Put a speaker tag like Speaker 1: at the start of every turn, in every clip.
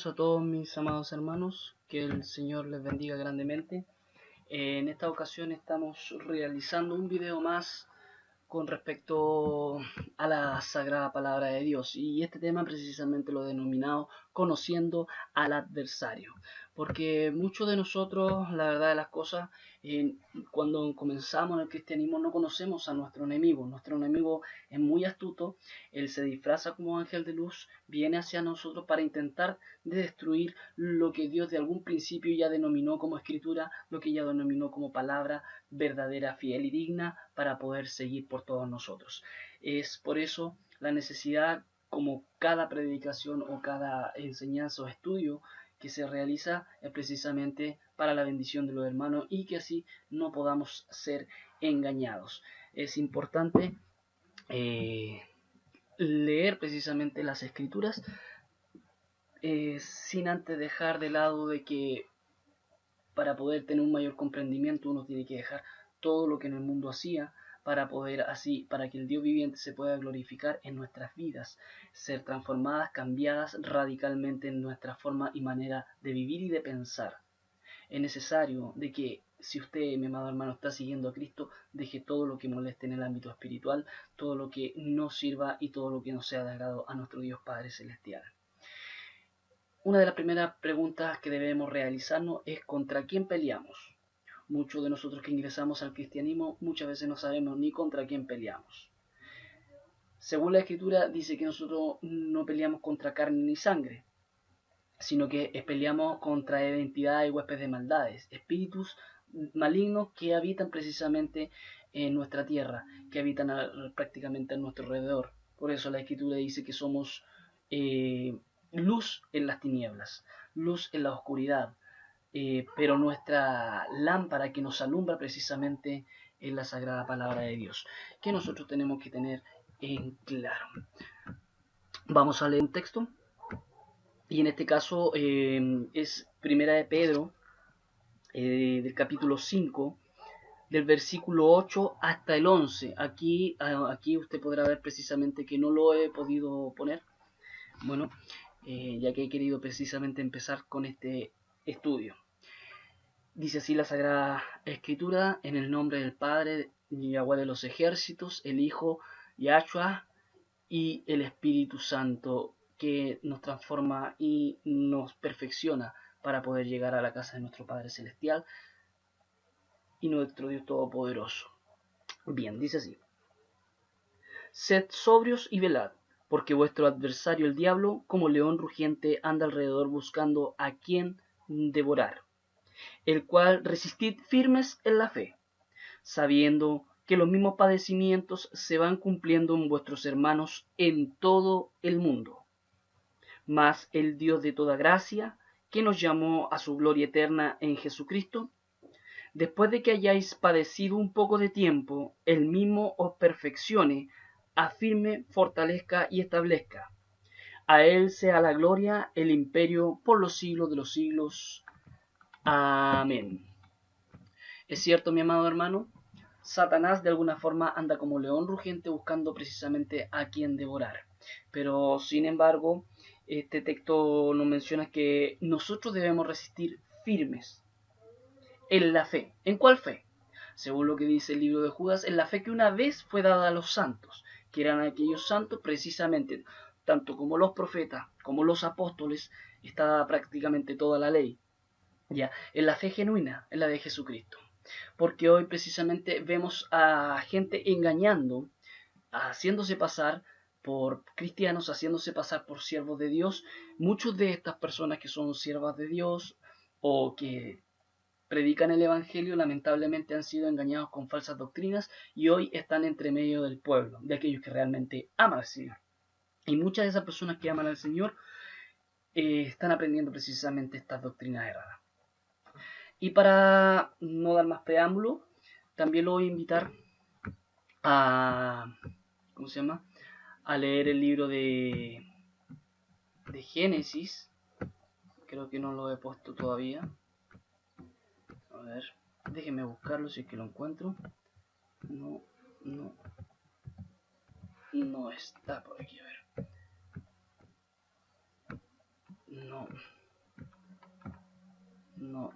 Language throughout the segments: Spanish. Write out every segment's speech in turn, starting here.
Speaker 1: Saludos a todos mis amados hermanos, que el Señor les bendiga grandemente. En esta ocasión estamos realizando un video más con respecto a la Sagrada Palabra de Dios, y este tema precisamente lo he denominado Conociendo al Adversario, porque muchos de nosotros, la verdad de las cosas, cuando comenzamos en el cristianismo no conocemos a nuestro enemigo es muy astuto, él se disfraza como ángel de luz, viene hacia nosotros para intentar destruir lo que Dios de algún principio ya denominó como escritura, lo que ya denominó como palabra verdadera, fiel y digna para poder seguir por todos nosotros. Es por eso la necesidad, como cada predicación o cada enseñanza o estudio que se realiza, es precisamente para la bendición de los hermanos y que así no podamos ser engañados. Es importante leer precisamente las escrituras sin antes dejar de lado de que para poder tener un mayor comprendimiento uno tiene que dejar todo lo que en el mundo hacía para poder así, para que el Dios viviente se pueda glorificar en nuestras vidas, ser transformadas, cambiadas radicalmente en nuestra forma y manera de vivir y de pensar. Es necesario de que si usted, mi amado hermano, está siguiendo a Cristo, deje todo lo que moleste en el ámbito espiritual, todo lo que no sirva y todo lo que no sea de agrado a nuestro Dios Padre Celestial. Una de las primeras preguntas que debemos realizarnos es ¿contra quién peleamos? Muchos de nosotros que ingresamos al cristianismo muchas veces no sabemos ni contra quién peleamos. Según la Escritura dice que nosotros no peleamos contra carne ni sangre, sino que peleamos contra entidades y huestes de maldades, espíritus malignos que habitan precisamente en nuestra tierra, que habitan prácticamente a nuestro alrededor. Por eso la Escritura dice que somos luz en las tinieblas, luz en la oscuridad, pero nuestra lámpara que nos alumbra precisamente es la Sagrada Palabra de Dios, que nosotros tenemos que tener en claro. Vamos a leer un texto, y en este caso es Primera de Pedro, del capítulo 5, del versículo 8 hasta el 11. Aquí usted podrá ver precisamente que no lo he podido poner, bueno, ya que he querido precisamente empezar con este estudio. Dice así la Sagrada Escritura: en el nombre del Padre, Yahweh de los ejércitos, el Hijo, Yahshua, y el Espíritu Santo, que nos transforma y nos perfecciona para poder llegar a la casa de nuestro Padre Celestial y nuestro Dios Todopoderoso. Bien, dice así: sed sobrios y velad, porque vuestro adversario el diablo, como león rugiente, anda alrededor buscando a quien devorar, el cual resistid firmes en la fe, sabiendo que los mismos padecimientos se van cumpliendo en vuestros hermanos en todo el mundo. Mas el Dios de toda gracia, que nos llamó a su gloria eterna en Jesucristo, después de que hayáis padecido un poco de tiempo, él mismo os perfeccione, afirme, fortalezca y establezca. A él sea la gloria, el imperio, por los siglos de los siglos. Amén. Es cierto, mi amado hermano, Satanás de alguna forma anda como león rugiente buscando precisamente a quien devorar. Pero sin embargo, este texto nos menciona que nosotros debemos resistir firmes en la fe. ¿En cuál fe? Según lo que dice el libro de Judas, en la fe que una vez fue dada a los santos, que eran aquellos santos precisamente, tanto como los profetas, como los apóstoles, está prácticamente toda la ley. Ya, en la fe genuina, en la de Jesucristo. Porque hoy precisamente vemos a gente engañando, haciéndose pasar por cristianos, haciéndose pasar por siervos de Dios. Muchos de estas personas que son siervas de Dios o que predican el Evangelio, lamentablemente han sido engañados con falsas doctrinas y hoy están entre medio del pueblo, de aquellos que realmente aman al Señor. Y muchas de esas personas que aman al Señor están aprendiendo precisamente estas doctrinas erradas. Y para no dar más preámbulo, también lo voy a invitar a, ¿cómo se llama?, a leer el libro de Génesis. Creo que no lo he puesto todavía. A ver, déjenme buscarlo si es que lo encuentro. No está por aquí, a ver. No, No.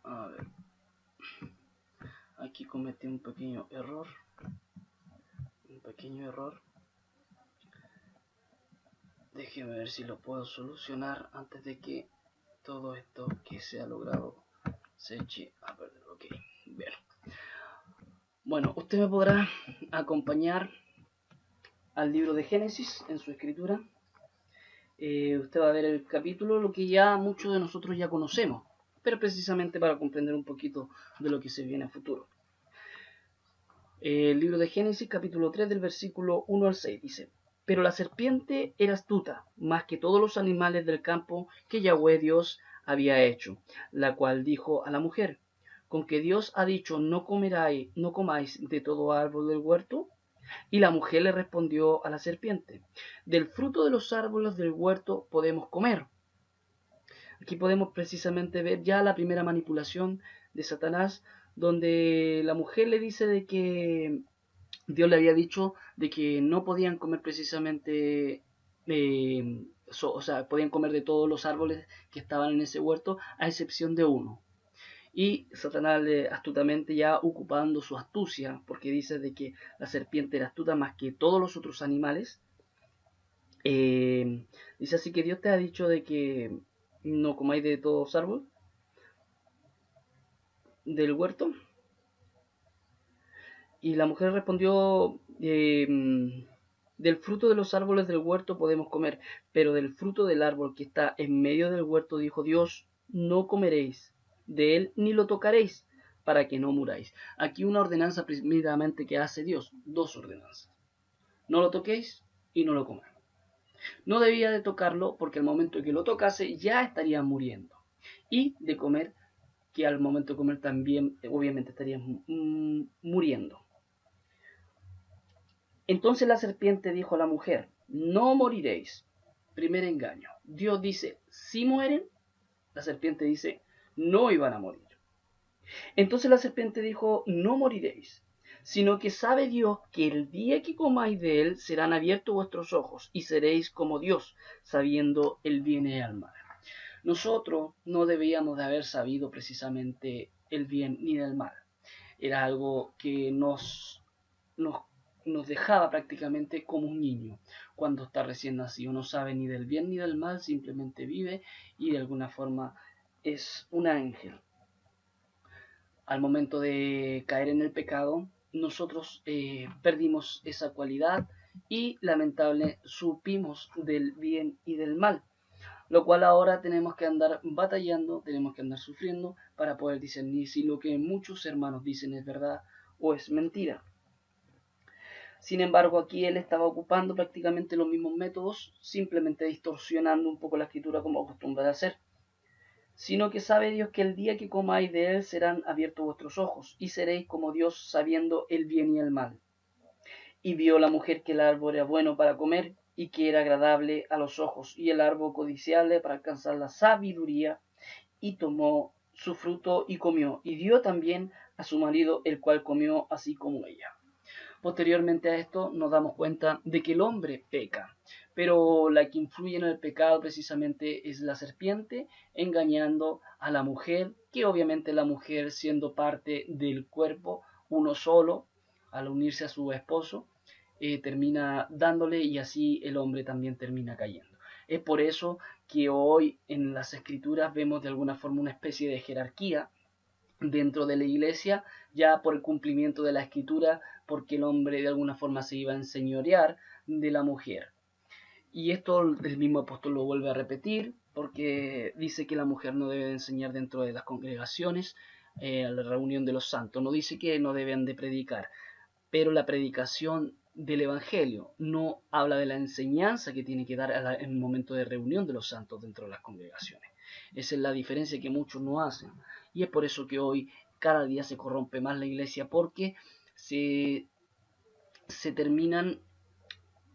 Speaker 1: A ver, aquí cometí un pequeño error. Déjeme ver si lo puedo solucionar antes de que todo esto que se ha logrado se eche a perder. Ok, bien. Bueno, usted me podrá acompañar al libro de Génesis en su escritura. Usted va a ver el capítulo, lo que ya muchos de nosotros ya conocemos, pero precisamente para comprender un poquito de lo que se viene a futuro. El libro de Génesis, capítulo 3, del versículo 1 al 6, dice: Pero la serpiente era astuta, más que todos los animales del campo que Yahweh Dios había hecho, la cual dijo a la mujer: ¿Con que Dios ha dicho no comáis de todo árbol del huerto? Y la mujer le respondió a la serpiente: Del fruto de los árboles del huerto podemos comer. Aquí podemos precisamente ver ya la primera manipulación de Satanás, donde la mujer le dice de que Dios le había dicho de que no podían comer precisamente, o sea, podían comer de todos los árboles que estaban en ese huerto, a excepción de uno. Y Satanás astutamente, ya ocupando su astucia, porque dice de que la serpiente era astuta más que todos los otros animales, dice: así que Dios te ha dicho de que no comáis de todos los árboles del huerto. Y la mujer respondió: del fruto de los árboles del huerto podemos comer, pero del fruto del árbol que está en medio del huerto, dijo Dios, no comeréis de él ni lo tocaréis, para que no muráis. Aquí una ordenanza primeramente que hace Dios, dos ordenanzas: no lo toquéis y no lo comáis. No debía de tocarlo, porque al momento que lo tocase ya estaría muriendo, y de comer, que al momento de comer también obviamente estarían muriendo. Entonces la serpiente dijo a la mujer: no moriréis. Primer engaño. Dios dice: si mueren. La serpiente dice: no iban a morir. Entonces la serpiente dijo: no moriréis, sino que sabe Dios que el día que comáis de él serán abiertos vuestros ojos y seréis como Dios, sabiendo el bien y el mal. Nosotros no debíamos de haber sabido precisamente el bien ni del mal. Era algo que nos dejaba prácticamente como un niño cuando está recién nacido. No sabe ni del bien ni del mal, simplemente vive y de alguna forma es un ángel. Al momento de caer en el pecado, nosotros perdimos esa cualidad y lamentable supimos del bien y del mal, lo cual ahora tenemos que andar batallando, tenemos que andar sufriendo para poder discernir si lo que muchos hermanos dicen es verdad o es mentira. Sin embargo, aquí él estaba ocupando prácticamente los mismos métodos, simplemente distorsionando un poco la escritura como acostumbra de hacer. Sino que sabe Dios que el día que comáis de él serán abiertos vuestros ojos, y seréis como Dios, sabiendo el bien y el mal. Y vio la mujer que el árbol era bueno para comer, y que era agradable a los ojos, y el árbol codiciable para alcanzar la sabiduría, y tomó su fruto y comió, y dio también a su marido, el cual comió así como ella. Posteriormente a esto nos damos cuenta de que el hombre peca, pero la que influye en el pecado precisamente es la serpiente, engañando a la mujer, que obviamente la mujer, siendo parte del cuerpo, uno solo, al unirse a su esposo, termina dándole, y así el hombre también termina cayendo. Es por eso que hoy en las escrituras vemos de alguna forma una especie de jerarquía dentro de la iglesia, ya por el cumplimiento de la escritura, porque el hombre de alguna forma se iba a enseñorear de la mujer. Y esto el mismo apóstol lo vuelve a repetir, porque dice que la mujer no debe de enseñar dentro de las congregaciones, a la reunión de los santos. No dice que no deben de predicar, pero la predicación del evangelio no habla de la enseñanza que tiene que dar en el momento de reunión de los santos dentro de las congregaciones. Esa es la diferencia que muchos no hacen, y es por eso que hoy cada día se corrompe más la iglesia, porque se terminan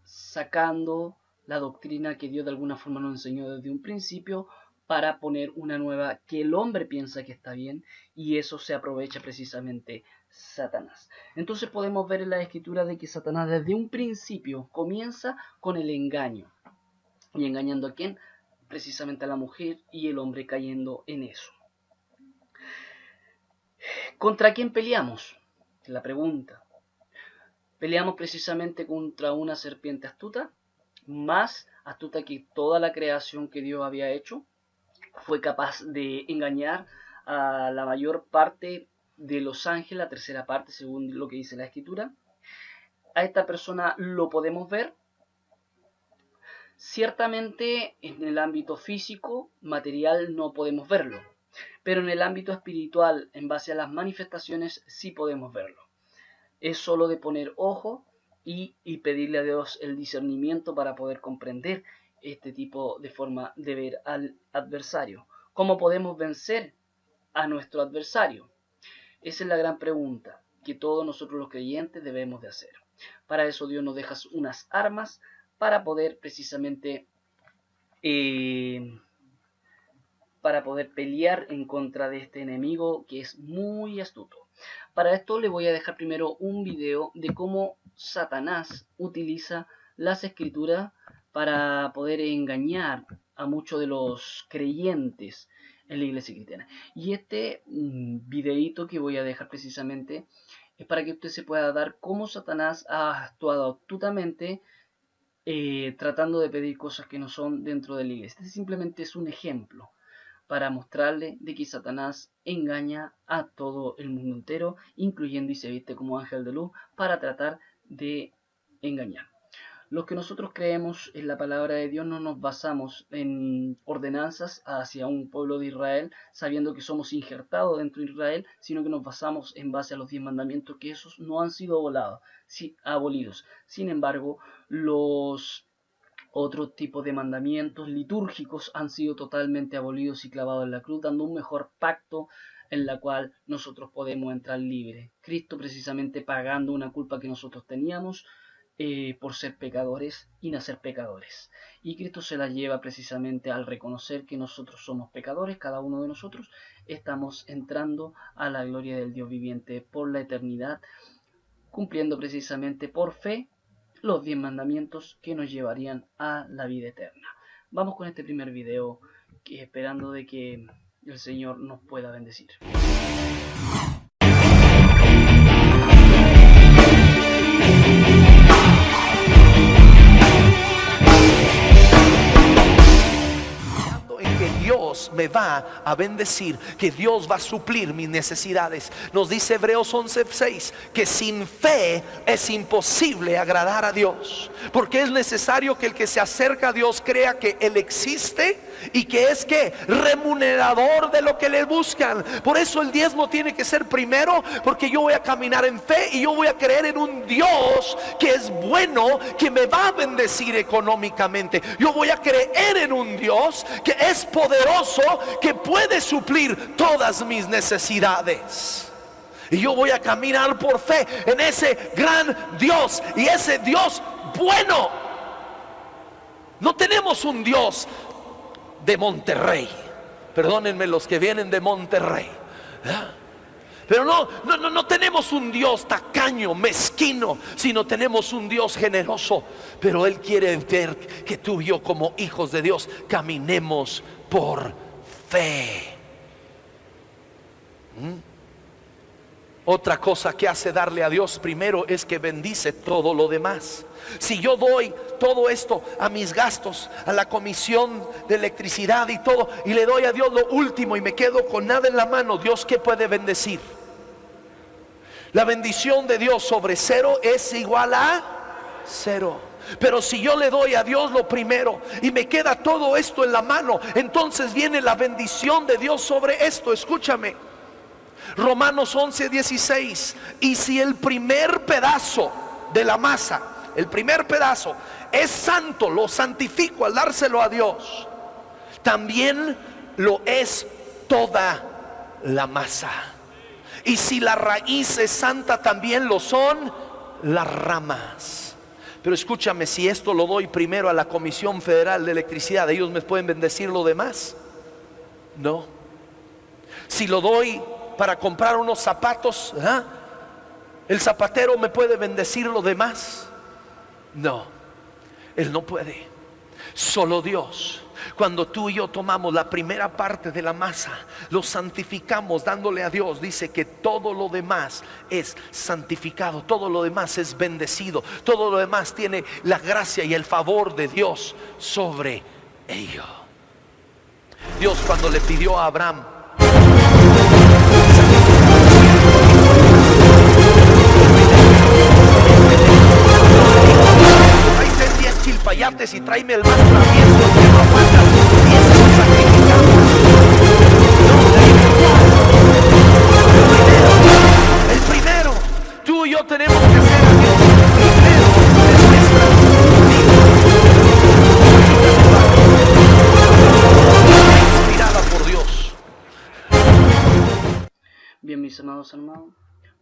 Speaker 1: sacando la doctrina que Dios de alguna forma nos enseñó desde un principio para poner una nueva que el hombre piensa que está bien, y eso se aprovecha precisamente Satanás. Entonces podemos ver en la escritura de que Satanás desde un principio comienza con el engaño. ¿Y engañando a quién? Precisamente a la mujer, y el hombre cayendo en eso. ¿Contra quién peleamos? La pregunta. Peleamos precisamente contra una serpiente astuta, más astuta que toda la creación que Dios había hecho. Fue capaz de engañar a la mayor parte de los ángeles, la tercera parte según lo que dice la escritura. A esta persona lo podemos ver. Ciertamente en el ámbito físico, material, no podemos verlo, pero en el ámbito espiritual, en base a las manifestaciones, sí podemos verlo. Es solo de poner ojo y pedirle a Dios el discernimiento para poder comprender este tipo de forma de ver al adversario. ¿Cómo podemos vencer a nuestro adversario? Esa es la gran pregunta que todos nosotros los creyentes debemos de hacer. Para eso Dios nos deja unas armas para poder precisamente para poder pelear en contra de este enemigo que es muy astuto. Para esto le voy a dejar primero un video de cómo Satanás utiliza las escrituras para poder engañar a muchos de los creyentes en la iglesia cristiana. Y este videito que voy a dejar precisamente es para que usted se pueda dar cómo Satanás ha actuado astutamente tratando de pedir cosas que no son dentro de la iglesia. Este simplemente es un ejemplo para mostrarle de que Satanás engaña a todo el mundo entero, incluyendo y se viste como ángel de luz para tratar de engañar. Los que nosotros creemos en la palabra de Dios no nos basamos en ordenanzas hacia un pueblo de Israel, sabiendo que somos injertados dentro de Israel, sino que nos basamos en base a los 10 mandamientos, que esos no han sido abolidos. Sin embargo, los otros tipos de mandamientos litúrgicos han sido totalmente abolidos y clavados en la cruz, dando un mejor pacto en la cual nosotros podemos entrar libres. Cristo precisamente pagando una culpa que nosotros teníamos por ser pecadores y nacer pecadores. Y Cristo se la lleva precisamente al reconocer que nosotros somos pecadores, cada uno de nosotros estamos entrando a la gloria del Dios viviente por la eternidad, cumpliendo precisamente por fe los 10 mandamientos que nos llevarían a la vida eterna. Vamos con este primer video, esperando de que el Señor nos pueda bendecir.
Speaker 2: Dios me va a bendecir, que Dios va a suplir mis necesidades. Nos dice Hebreos 11:6 que sin fe es imposible agradar a Dios, porque es necesario que el que se acerca a Dios crea que Él existe y que es que remunerador de lo que le buscan. Por eso el diezmo tiene que ser primero, porque yo voy a caminar en fe y yo voy a creer en un Dios que es bueno, que me va a bendecir económicamente. Yo voy a creer en un Dios que es poderoso, que puede suplir todas mis necesidades. Y yo voy a caminar por fe en ese gran Dios, y ese Dios bueno. No tenemos un Dios de Monterrey, perdónenme los que vienen de Monterrey, ¿eh? Pero no tenemos un Dios tacaño, mezquino, sino tenemos un Dios generoso. Pero Él quiere ver que tú y yo, como hijos de Dios, caminemos por fe. Otra cosa que hace darle a Dios primero es que bendice todo lo demás. Si yo doy todo esto a mis gastos, a la comisión de electricidad y todo, y le doy a Dios lo último y me quedo con nada en la mano, ¿Dios qué puede bendecir? La bendición de Dios sobre cero es igual a cero. Pero si yo le doy a Dios lo primero y me queda todo esto en la mano, entonces viene la bendición de Dios sobre esto. Escúchame, Romanos 11:16. Y si el primer pedazo de la masa, el primer pedazo es santo, lo santifico al dárselo a Dios, también lo es toda la masa. Y si la raíz es santa, también lo son las ramas. Pero escúchame, si esto lo doy primero a la Comisión Federal de Electricidad, ellos me pueden bendecir lo demás. No. Si lo doy para comprar unos zapatos, ¿el zapatero me puede bendecir lo demás? No, él no puede. Solo Dios. Cuando tú y yo tomamos la primera parte de la masa, lo santificamos dándole a Dios, dice que todo lo demás es santificado, todo lo demás es bendecido, todo lo demás tiene la gracia y el favor de Dios sobre ello. Dios, cuando le pidió a Abraham tráete 10 chilpayates y tráeme el más travieso, el que no aguanta, y ese lo sacrificamos. No, el primero, tú y yo tenemos que hacer a Dios primero en nuestra vida, inspirada por Dios.
Speaker 1: Bien, mis amados hermanos,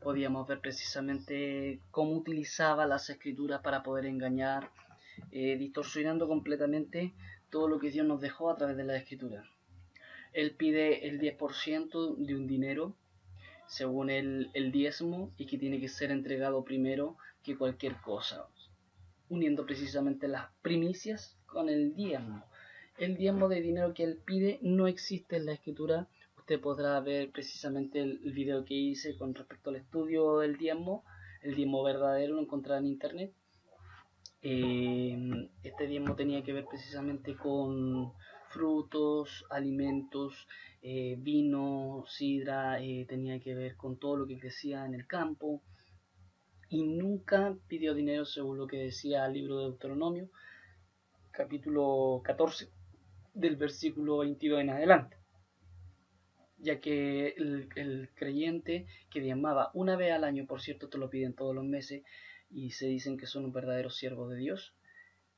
Speaker 1: podíamos ver precisamente cómo utilizaba las escrituras para poder engañar, distorsionando completamente todo lo que Dios nos dejó a través de la escritura. Él pide el 10% de un dinero, según el diezmo, y que tiene que ser entregado primero que cualquier cosa, uniendo precisamente las primicias con el diezmo. El diezmo de dinero que él pide no existe en la escritura. Usted podrá ver precisamente el video que hice con respecto al estudio del diezmo. El diezmo verdadero lo encontrará en internet. Este diezmo tenía que ver precisamente con frutos, alimentos, vino, sidra, tenía que ver con todo lo que crecía en el campo, y nunca pidió dinero, según lo que decía el libro de Deuteronomio, capítulo 14, del versículo 22 en adelante, ya que el creyente que diezmaba una vez al año, por cierto, te lo piden todos los meses, y se dicen que son un verdadero siervo de Dios,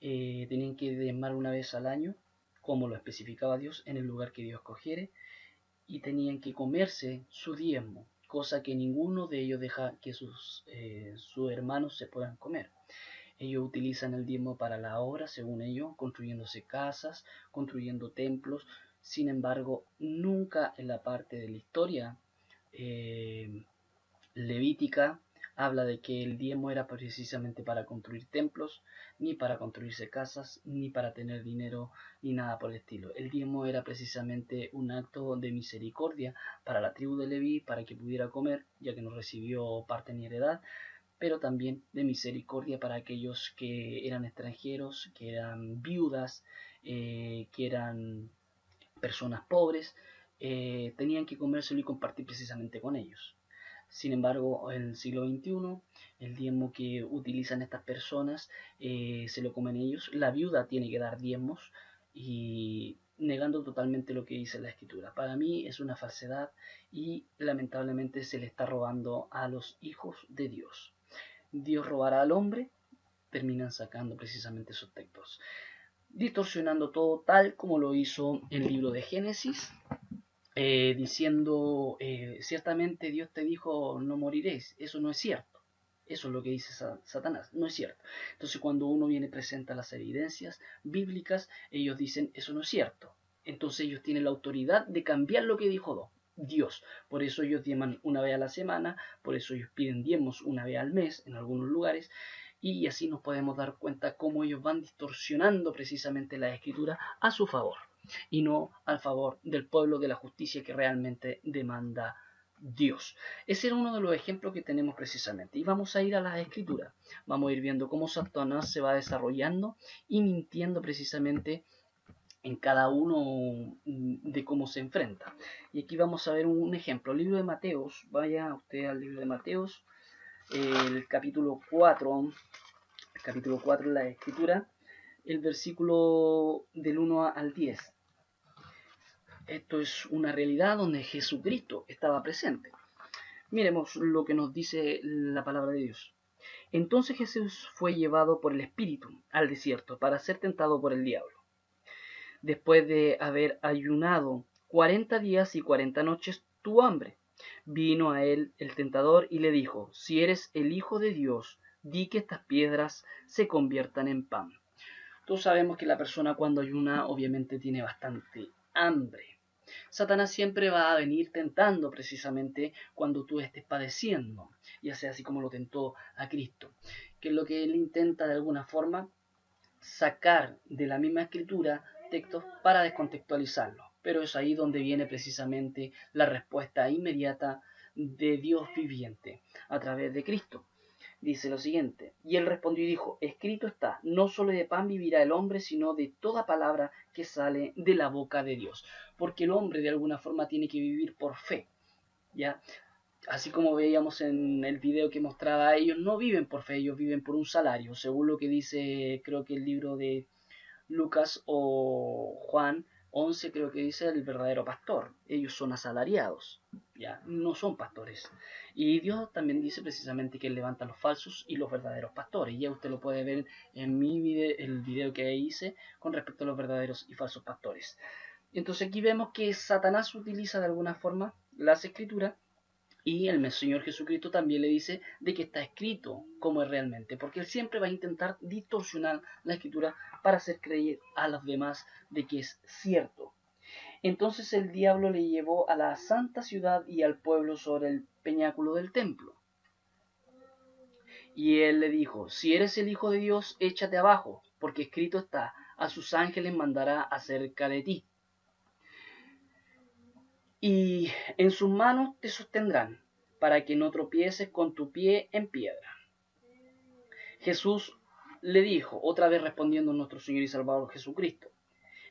Speaker 1: tenían que diezmar una vez al año, como lo especificaba Dios, en el lugar que Dios cogiere, y tenían que comerse su diezmo, cosa que ninguno de ellos deja que sus hermanos se puedan comer. Ellos utilizan el diezmo para la obra, según ellos, construyéndose casas, construyendo templos. Sin embargo, nunca en la parte de la historia levítica habla de que el diezmo era precisamente para construir templos, ni para construirse casas, ni para tener dinero, ni nada por el estilo. El diezmo era precisamente un acto de misericordia para la tribu de Leví, para que pudiera comer, ya que no recibió parte ni heredad, pero también de misericordia para aquellos que eran extranjeros, que eran viudas, que eran personas pobres, tenían que comérselo y compartir precisamente con ellos. Sin embargo, en el siglo XXI, el diezmo que utilizan estas personas se lo comen ellos. La viuda tiene que dar diezmos, y negando totalmente lo que dice la escritura. Para mí es una falsedad, y lamentablemente se le está robando a los hijos de Dios. Dios robará al hombre, terminan sacando precisamente esos textos, distorsionando todo tal como lo hizo el libro de Génesis, diciendo, ciertamente Dios te dijo no moriréis. Eso no es cierto. Eso es lo que dice Satanás, no es cierto. Entonces, cuando uno viene y presenta las evidencias bíblicas, ellos dicen eso no es cierto. Entonces ellos tienen la autoridad de cambiar lo que dijo Dios. Por eso ellos diezman una vez a la semana, por eso ellos piden diezmos una vez al mes en algunos lugares, y así nos podemos dar cuenta cómo ellos van distorsionando precisamente la escritura a su favor, y no al favor del pueblo, de la justicia que realmente demanda Dios. Ese era uno de los ejemplos que tenemos precisamente. Y vamos a ir a las escrituras. Vamos a ir viendo cómo Satanás se va desarrollando y mintiendo precisamente en cada uno de cómo se enfrenta. Y aquí vamos a ver un ejemplo. El libro de Mateos. Vaya usted al libro de Mateos, el capítulo 4. El capítulo 4 de la escritura, el versículo del 1 al 10. Esto es una realidad donde Jesucristo estaba presente. Miremos lo que nos dice la palabra de Dios. Entonces Jesús fue llevado por el Espíritu al desierto para ser tentado por el diablo. Después de haber ayunado 40 días y 40 noches, tuvo hambre. Vino a él el tentador y le dijo: si eres el Hijo de Dios, di que estas piedras se conviertan en pan. Todos sabemos que la persona cuando ayuna obviamente tiene bastante hambre. Satanás siempre va a venir tentando precisamente cuando tú estés padeciendo, ya sea así como lo tentó a Cristo, que es lo que él intenta de alguna forma sacar de la misma escritura textos para descontextualizarlo. Pero es ahí donde viene precisamente la respuesta inmediata de Dios viviente a través de Cristo. Dice lo siguiente: y él respondió y dijo, escrito está, no solo de pan vivirá el hombre, sino de toda palabra que sale de la boca de Dios. Porque el hombre de alguna forma tiene que vivir por fe, ¿ya? Así como veíamos en el video que mostraba, ellos no viven por fe, ellos viven por un salario, según lo que dice, creo que el libro de Lucas o Juan 11, creo que dice el verdadero pastor. Ellos son asalariados, ya no son pastores. Y Dios también dice precisamente que él levanta los falsos y los verdaderos pastores. Ya usted lo puede ver en mi video, el video que hice con respecto a los verdaderos y falsos pastores. Entonces aquí vemos que Satanás utiliza de alguna forma las escrituras, y el Señor Jesucristo también le dice de que está escrito como es realmente, porque él siempre va a intentar distorsionar la escritura para hacer creer a los demás de que es cierto. Entonces el diablo le llevó a la santa ciudad y al pueblo sobre el peñáculo del templo. Y él le dijo, si eres el Hijo de Dios, échate abajo, porque escrito está, a sus ángeles mandará acerca de ti. Y en sus manos te sostendrán, para que no tropieces con tu pie en piedra. Jesús le dijo, otra vez respondiendo nuestro Señor y Salvador Jesucristo,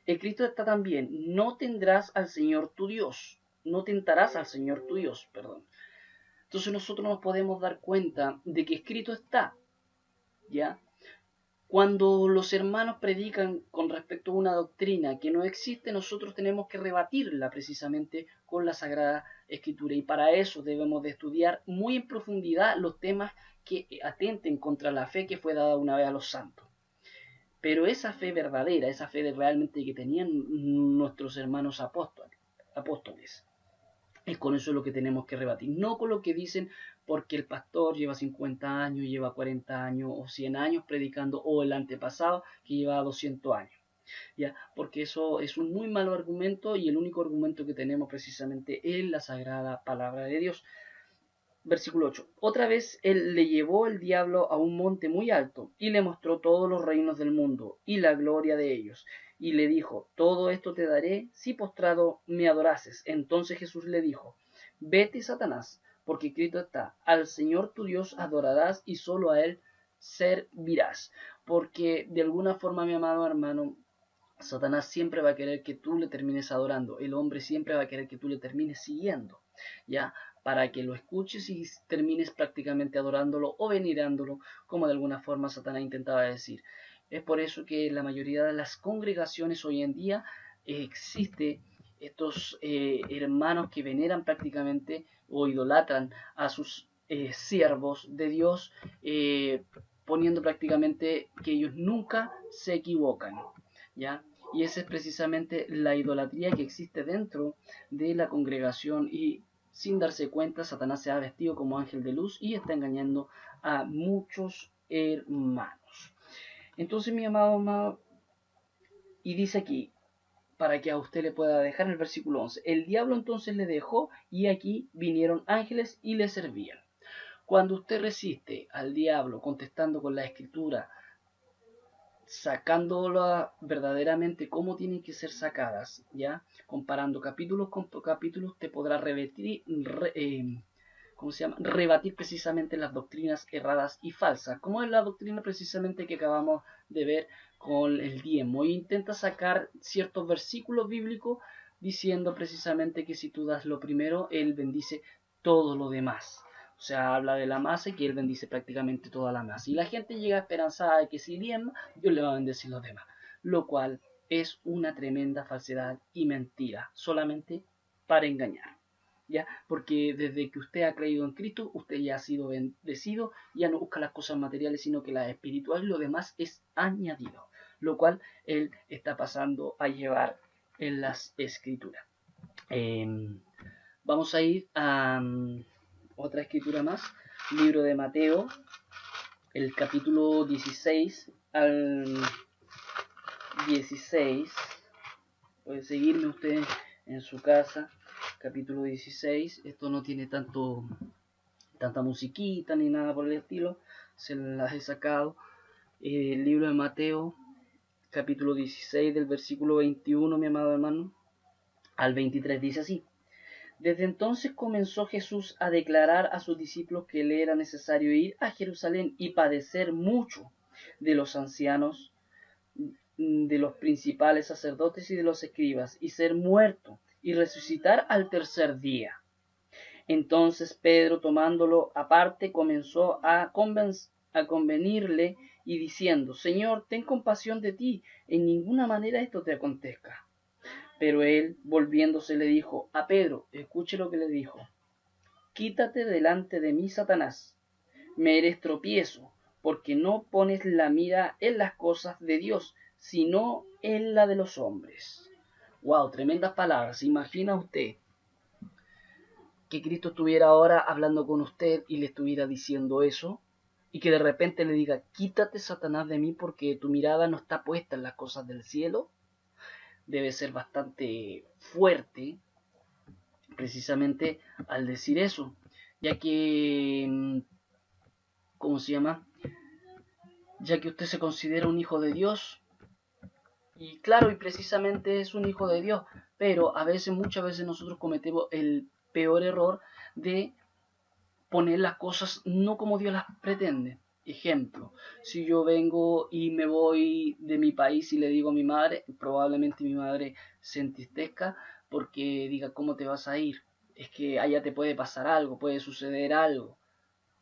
Speaker 1: escrito está también, no tendrás al Señor tu Dios, no tentarás al Señor tu Dios, perdón. Entonces nosotros nos podemos dar cuenta de que escrito está, ¿ya? Cuando los hermanos predican con respecto a una doctrina que no existe, nosotros tenemos que rebatirla precisamente con la Sagrada Escritura, y para eso debemos de estudiar muy en profundidad los temas que atenten contra la fe que fue dada una vez a los santos. Pero esa fe verdadera, esa fe de realmente que tenían nuestros hermanos apóstoles, es con eso lo que tenemos que rebatir, no con lo que dicen porque el pastor lleva 50 años, lleva 40 años o 100 años predicando, o el antepasado que lleva 200 años. ¿Ya? Porque eso es un muy malo argumento, y el único argumento que tenemos precisamente es la sagrada palabra de Dios. Versículo 8. Otra vez él le llevó el diablo a un monte muy alto y le mostró todos los reinos del mundo y la gloria de ellos. Y le dijo, todo esto te daré si postrado me adorases. Entonces Jesús le dijo, vete, Satanás, porque escrito está, al Señor tu Dios adorarás y solo a él servirás. Porque de alguna forma, mi amado hermano, Satanás siempre va a querer que tú le termines adorando. El hombre siempre va a querer que tú le termines siguiendo, ¿ya? Para que lo escuches y termines prácticamente adorándolo o venerándolo, como de alguna forma Satanás intentaba decir. Es por eso que en la mayoría de las congregaciones hoy en día existe estos hermanos que veneran prácticamente o idolatran a sus siervos de Dios, poniendo prácticamente que ellos nunca se equivocan, ¿ya? Y esa es precisamente la idolatría que existe dentro de la congregación, y sin darse cuenta, Satanás se ha vestido como ángel de luz y está engañando a muchos hermanos. Entonces, mi amado, y dice aquí, para que a usted le pueda dejar en el versículo 11, el diablo entonces le dejó, y aquí vinieron ángeles y le servían. Cuando usted resiste al diablo contestando con la escritura, sacándola verdaderamente como tienen que ser sacadas, ¿ya? Comparando capítulos con capítulos, te podrá rebatir precisamente las doctrinas erradas y falsas, como es la doctrina precisamente que acabamos de ver con el diezmo. Y intenta sacar ciertos versículos bíblicos diciendo precisamente que si tú das lo primero, él bendice todo lo demás. O sea, habla de la masa y que él bendice prácticamente toda la masa. Y la gente llega esperanzada de que si diezma, Dios le va a bendecir los demás. Lo cual es una tremenda falsedad y mentira, solamente para engañar, ¿ya? Porque desde que usted ha creído en Cristo, usted ya ha sido bendecido, ya no busca las cosas materiales, sino que las espirituales, y lo demás es añadido, lo cual él está pasando a llevar en las escrituras. Vamos a ir a otra escritura más, libro de Mateo, el capítulo 16 al 16. Puede seguirme usted en su casa, capítulo 16. Esto no tiene tanta musiquita ni nada por el estilo, se las he sacado. El libro de Mateo, capítulo 16, del versículo 21, mi amado hermano, al 23, dice así: Desde entonces comenzó Jesús a declarar a sus discípulos que le era necesario ir a Jerusalén y padecer mucho de los ancianos, de los principales sacerdotes y de los escribas, y ser muerto y resucitar al tercer día. Entonces Pedro, tomándolo aparte, comenzó a convenirle y diciendo: Señor, ten compasión de ti, en ninguna manera esto te acontezca. Pero él, volviéndose, le dijo a Pedro, escuche lo que le dijo: Quítate delante de mí, Satanás, me eres tropiezo, porque no pones la mira en las cosas de Dios, sino en la de los hombres. Wow, tremendas palabras. ¿Se imagina usted que Cristo estuviera ahora hablando con usted y le estuviera diciendo eso? Y que de repente le diga: quítate, Satanás, de mí, porque tu mirada no está puesta en las cosas del cielo. Debe ser bastante fuerte precisamente al decir eso, ya que, ¿cómo se llama? Ya que usted se considera un hijo de Dios, y claro, y precisamente es un hijo de Dios, pero muchas veces nosotros cometemos el peor error de poner las cosas no como Dios las pretende. Ejemplo, si yo vengo y me voy de mi país y le digo a mi madre, probablemente mi madre se entristezca porque diga: ¿cómo te vas a ir? Es que allá te puede pasar algo, puede suceder algo.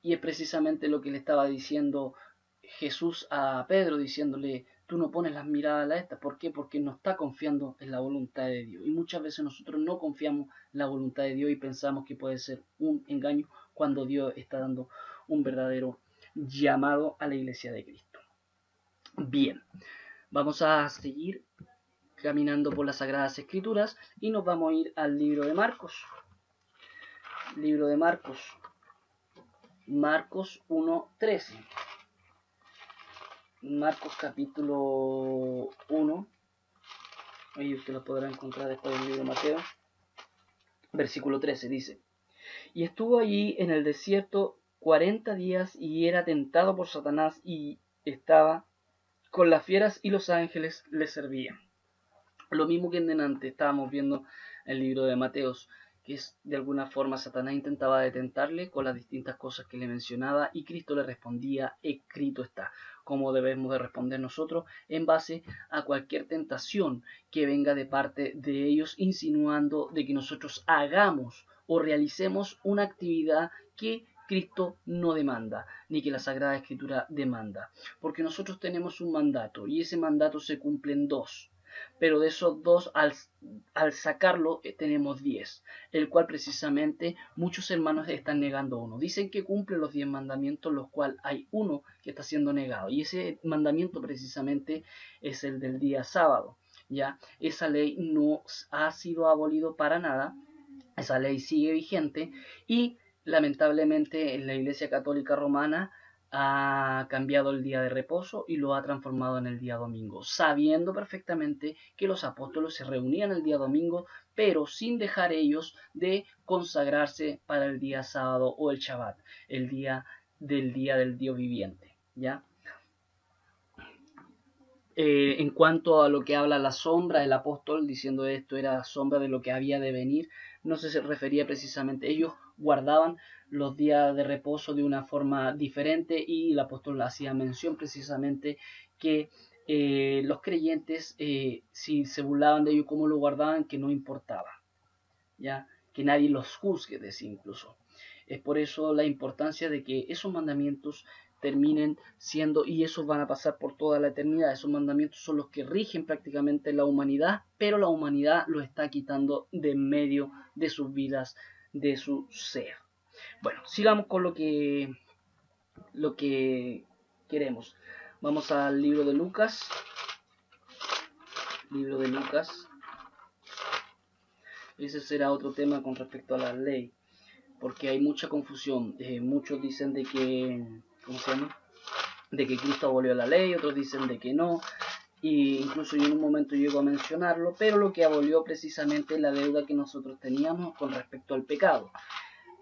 Speaker 1: Y es precisamente lo que le estaba diciendo Jesús a Pedro, diciéndole: tú no pones las miradas a esta. ¿Por qué? Porque no está confiando en la voluntad de Dios. Y muchas veces nosotros no confiamos en la voluntad de Dios y pensamos que puede ser un engaño, cuando Dios está dando un verdadero llamado a la iglesia de Cristo. Bien, vamos a seguir caminando por las Sagradas Escrituras y nos vamos a ir al libro de Marcos. Libro de Marcos. Marcos 1:13. Marcos capítulo 1. Ahí usted lo podrá encontrar después del libro de Mateo. Versículo 13 dice: Y estuvo allí en el desierto 40 días y era tentado por Satanás, y estaba con las fieras y los ángeles le servían. Lo mismo que en delante estábamos viendo el libro de Mateos, que es de alguna forma Satanás intentaba detentarle con las distintas cosas que le mencionaba, y Cristo le respondía: escrito está. Cómo debemos de responder nosotros en base a cualquier tentación que venga de parte de ellos, insinuando de que nosotros hagamos o realicemos una actividad que Cristo no demanda, ni que la Sagrada Escritura demanda, porque nosotros tenemos un mandato, y ese mandato se cumple en dos. Pero de esos dos, al sacarlo, tenemos 10, el cual precisamente muchos hermanos están negando uno. Dicen que cumple los 10 mandamientos, los cuales hay uno que está siendo negado, y ese mandamiento precisamente es el del día sábado. Ya, esa ley no ha sido abolido para nada, esa ley sigue vigente, y lamentablemente en la Iglesia Católica Romana ha cambiado el día de reposo y lo ha transformado en el día domingo, sabiendo perfectamente que los apóstoles se reunían el día domingo, pero sin dejar ellos de consagrarse para el día sábado o el Shabbat, el día del Dios viviente, ¿ya? En cuanto a lo que habla la sombra, el apóstol diciendo esto era sombra de lo que había de venir, no se refería precisamente, ellos guardaban los días de reposo de una forma diferente, y el apóstol hacía mención precisamente que los creyentes, si se burlaban de ellos, cómo lo guardaban, que no importaba, ya, que nadie los juzgue, decía incluso. Es por eso la importancia de que esos mandamientos terminen siendo, y esos van a pasar por toda la eternidad. Esos mandamientos son los que rigen prácticamente la humanidad, pero la humanidad los está quitando de en medio de sus vidas, de su ser. Bueno, sigamos con lo que queremos. Vamos al libro de Lucas. Libro de Lucas. Ese será otro tema con respecto a la ley, porque hay mucha confusión. Muchos dicen de que, ¿cómo se llama?, de que Cristo abolió la ley, otros dicen de que no. y incluso yo en un momento llego a mencionarlo, pero lo que abolió precisamente la deuda que nosotros teníamos con respecto al pecado.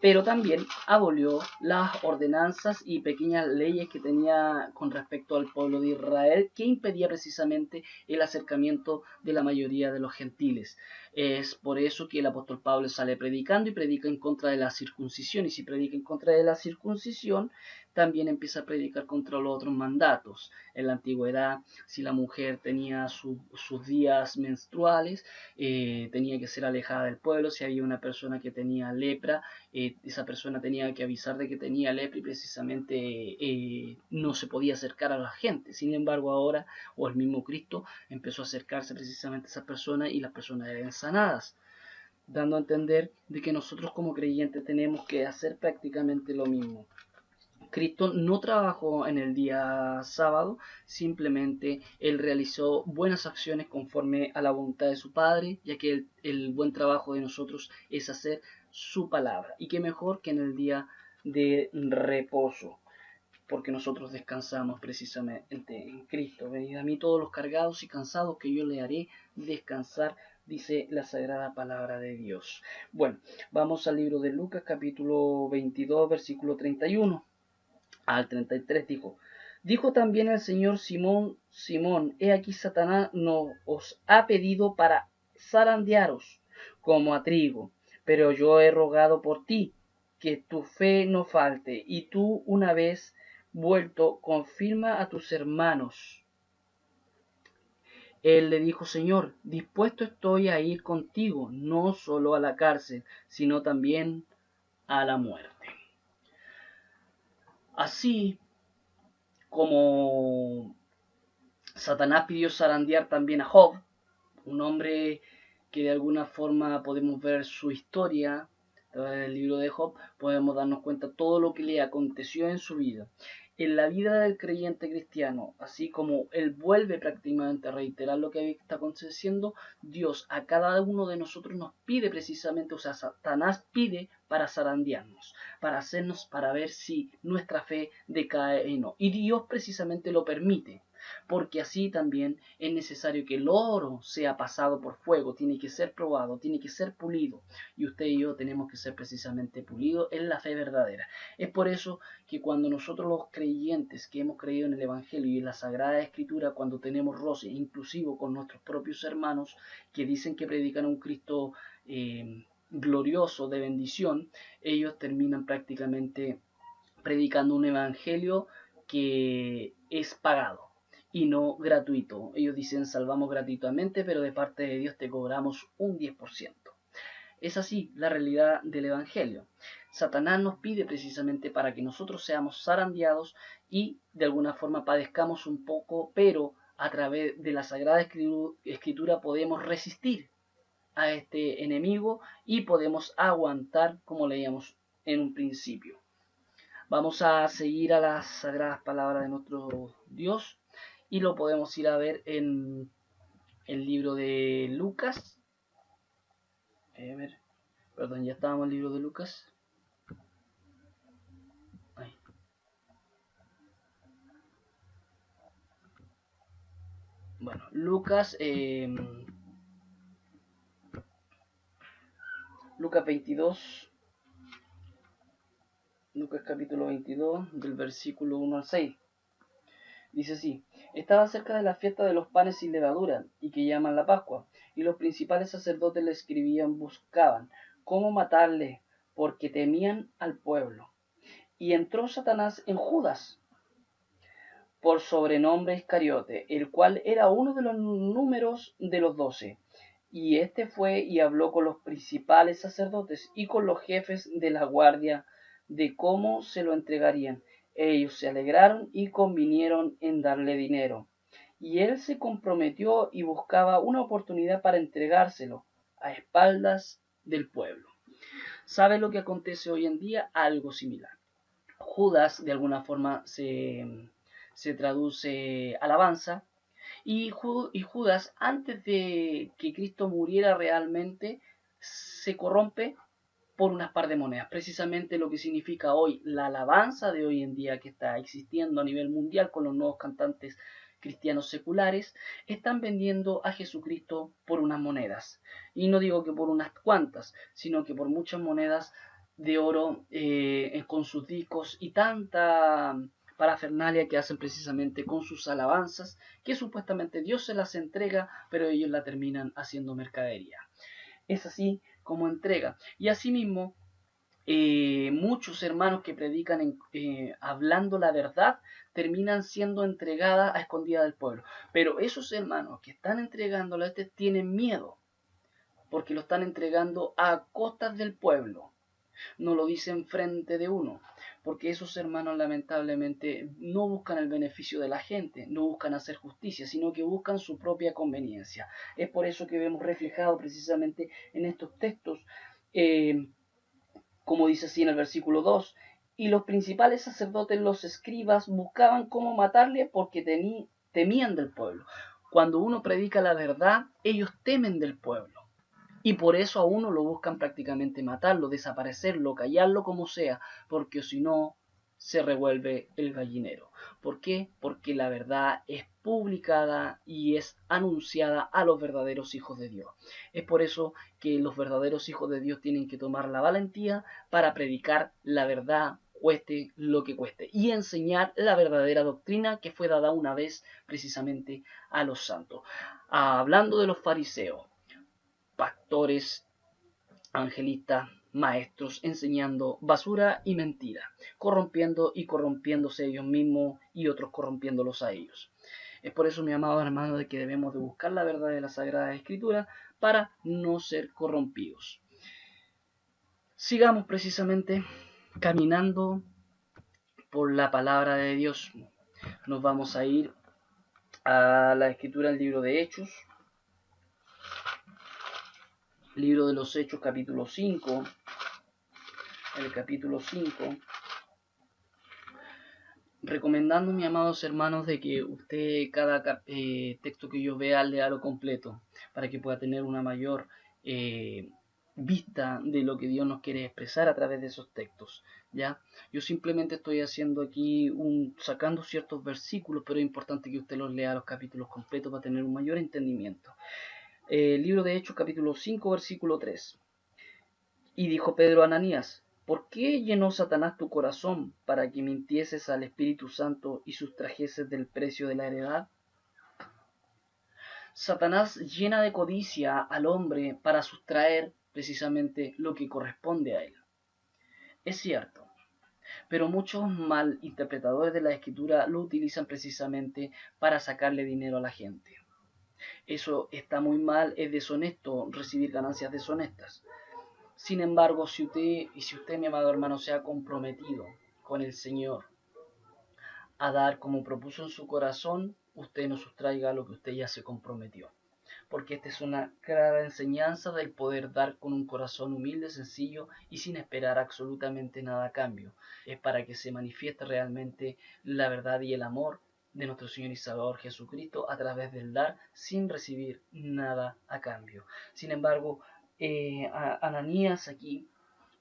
Speaker 1: Pero también abolió las ordenanzas y pequeñas leyes que tenía con respecto al pueblo de Israel, que impedía precisamente el acercamiento de la mayoría de los gentiles. Es por eso que el apóstol Pablo sale predicando y predica en contra de la circuncisión, y si predica en contra de la circuncisión, también empieza a predicar contra los otros mandatos. En la antigüedad, si la mujer tenía sus días menstruales, tenía que ser alejada del pueblo. Si había una persona que tenía lepra, esa persona tenía que avisar de que tenía lepra y precisamente no se podía acercar a la gente. Sin embargo, ahora, o el mismo Cristo empezó a acercarse precisamente a esas personas y las personas eran sanadas, dando a entender de que nosotros como creyentes tenemos que hacer prácticamente lo mismo. Cristo no trabajó en el día sábado, simplemente él realizó buenas acciones conforme a la voluntad de su Padre, ya que el buen trabajo de nosotros es hacer su palabra. Y qué mejor que en el día de reposo, porque nosotros descansamos precisamente en Cristo. Venid a mí todos los cargados y cansados, que yo le haré descansar, dice la sagrada palabra de Dios. Bueno, vamos al libro de Lucas, capítulo 22, versículo 31 al 33, dijo también el Señor: Simón, Simón, he aquí Satanás no os ha pedido para zarandearos como a trigo, pero yo he rogado por ti, que tu fe no falte, y tú, una vez vuelto, confirma a tus hermanos. Él le dijo: Señor, dispuesto estoy a ir contigo, no solo a la cárcel, sino también a la muerte. Así como Satanás pidió zarandear también a Job, un hombre que de alguna forma podemos ver su historia en el libro de Job, podemos darnos cuenta de todo lo que le aconteció en su vida. En la vida del creyente cristiano, así como él vuelve prácticamente a reiterar lo que está aconteciendo, Dios a cada uno de nosotros nos pide precisamente, o sea, Satanás pide para zarandearnos, para hacernos, para ver si nuestra fe decae o no. Y Dios precisamente lo permite, porque así también es necesario que el oro sea pasado por fuego, tiene que ser probado, tiene que ser pulido, y usted y yo tenemos que ser precisamente pulidos en la fe verdadera. Es por eso que cuando nosotros los creyentes que hemos creído en el Evangelio y en la Sagrada Escritura, cuando tenemos roce, inclusive con nuestros propios hermanos que dicen que predican a un Cristo glorioso, de bendición, ellos terminan prácticamente predicando un evangelio que es pagado y no gratuito. Ellos dicen: salvamos gratuitamente, pero de parte de Dios te cobramos un 10%. Es así la realidad del evangelio. Satanás nos pide precisamente para que nosotros seamos zarandeados y de alguna forma padezcamos un poco, pero a través de la Sagrada Escritura podemos resistir a este enemigo y podemos aguantar, como leíamos en un principio. Vamos a seguir a las sagradas palabras de nuestro Dios y lo podemos ir a ver en el libro de Lucas. Perdón, ya estábamos en el libro de Lucas. Ay. Bueno, Lucas 22. Lucas capítulo 22, del versículo 1 al 6. Dice así: estaba cerca de la fiesta de los panes sin levadura, y que llaman la Pascua, y los principales sacerdotes le escribían, buscaban cómo matarle, porque temían al pueblo. Y entró Satanás en Judas, por sobrenombre Iscariote, el cual era uno de los números de los 12. Y este fue y habló con los principales sacerdotes y con los jefes de la guardia de cómo se lo entregarían. Ellos se alegraron y convinieron en darle dinero. Y él se comprometió y buscaba una oportunidad para entregárselo a espaldas del pueblo. ¿Sabe lo que acontece hoy en día? Algo similar. Judas de alguna forma se traduce alabanza, y Judas, antes de que Cristo muriera realmente, se corrompe por unas par de monedas. Precisamente lo que significa hoy la alabanza de hoy en día que está existiendo a nivel mundial con los nuevos cantantes cristianos seculares, están vendiendo a Jesucristo por unas monedas. Y no digo que por unas cuantas, sino que por muchas monedas de oro con sus discos y tanta parafernalia que hacen precisamente con sus alabanzas, que supuestamente Dios se las entrega, pero ellos la terminan haciendo mercadería. Es así como entrega. Y asimismo, muchos hermanos que predican hablando la verdad terminan siendo entregadas a escondidas del pueblo. Pero esos hermanos que están entregándola tienen miedo, porque lo están entregando a costas del pueblo. No lo dicen frente de uno, porque esos hermanos lamentablemente no buscan el beneficio de la gente, no buscan hacer justicia, sino que buscan su propia conveniencia. Es por eso que vemos reflejado precisamente en estos textos, como dice así en el versículo 2, y los principales sacerdotes, los escribas, buscaban cómo matarle porque temían del pueblo. Cuando uno predica la verdad, ellos temen del pueblo. Y por eso a uno lo buscan prácticamente matarlo, desaparecerlo, callarlo como sea, porque si no se revuelve el gallinero. ¿Por qué? Porque la verdad es publicada y es anunciada a los verdaderos hijos de Dios. Es por eso que los verdaderos hijos de Dios tienen que tomar la valentía para predicar la verdad, cueste lo que cueste, y enseñar la verdadera doctrina que fue dada una vez precisamente a los santos. Hablando de los fariseos, pastores, angelistas, maestros, enseñando basura y mentira, corrompiendo y corrompiéndose ellos mismos y otros corrompiéndolos a ellos. Es por eso, mi amado hermano, de que debemos de buscar la verdad de la Sagrada Escritura para no ser corrompidos. Sigamos precisamente caminando por la palabra de Dios. Nos vamos a ir a la Escritura del libro de Hechos, libro de los Hechos, capítulo 5, el capítulo 5, recomendando, mis amados hermanos, de que usted cada texto que yo vea, léalo completo, para que pueda tener una mayor vista de lo que Dios nos quiere expresar a través de esos textos. ¿Ya? Yo simplemente estoy haciendo aquí sacando ciertos versículos, pero es importante que usted los lea los capítulos completos para tener un mayor entendimiento. Libro de Hechos, capítulo 5, versículo 3. Y dijo Pedro a Ananías: ¿por qué llenó Satanás tu corazón para que mintieses al Espíritu Santo y sustrajeses del precio de la heredad? Satanás llena de codicia al hombre para sustraer precisamente lo que corresponde a él. Es cierto, pero muchos malinterpretadores de la Escritura lo utilizan precisamente para sacarle dinero a la gente. Eso está muy mal, es deshonesto recibir ganancias deshonestas. Sin embargo, si usted, mi amado hermano, se ha comprometido con el Señor a dar como propuso en su corazón, usted no sustraiga lo que usted ya se comprometió. Porque esta es una clara enseñanza del poder dar con un corazón humilde, sencillo y sin esperar absolutamente nada a cambio. Es para que se manifieste realmente la verdad y el amor de nuestro Señor y Salvador Jesucristo a través del dar sin recibir nada a cambio. Sin embargo, Ananías aquí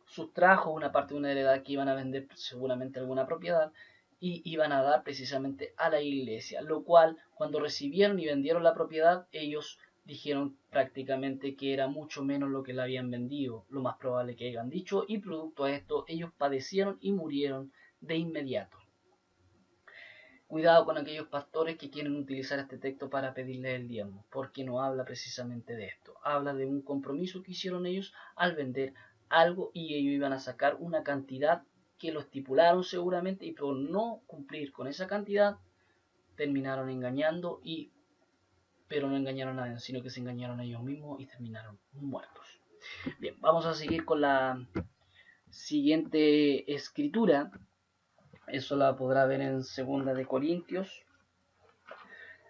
Speaker 1: sustrajo una parte de una heredad que iban a vender seguramente alguna propiedad y iban a dar precisamente a la iglesia, lo cual cuando recibieron y vendieron la propiedad, ellos dijeron prácticamente que era mucho menos lo que le habían vendido, lo más probable que hayan dicho, y producto a esto ellos padecieron y murieron de inmediato. Cuidado con aquellos pastores que quieren utilizar este texto para pedirle el diezmo, porque no habla precisamente de esto. Habla de un compromiso que hicieron ellos al vender algo y ellos iban a sacar una cantidad que lo estipularon seguramente, y por no cumplir con esa cantidad terminaron engañando, pero no engañaron a nadie, sino que se engañaron a ellos mismos y terminaron muertos. Bien, vamos a seguir con la siguiente escritura. Eso la podrá ver en 2 de Corintios,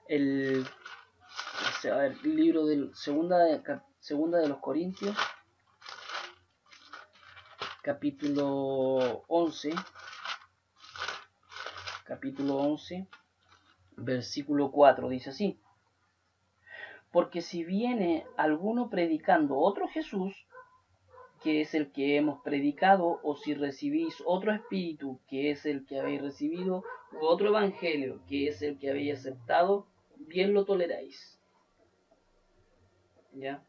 Speaker 1: el libro de segunda de los Corintios, capítulo 11, versículo 4, dice así: porque si viene alguno predicando otro Jesús, que es el que hemos predicado, o si recibís otro espíritu, que es el que habéis recibido, u otro evangelio, que es el que habéis aceptado, bien lo toleráis. ¿Ya?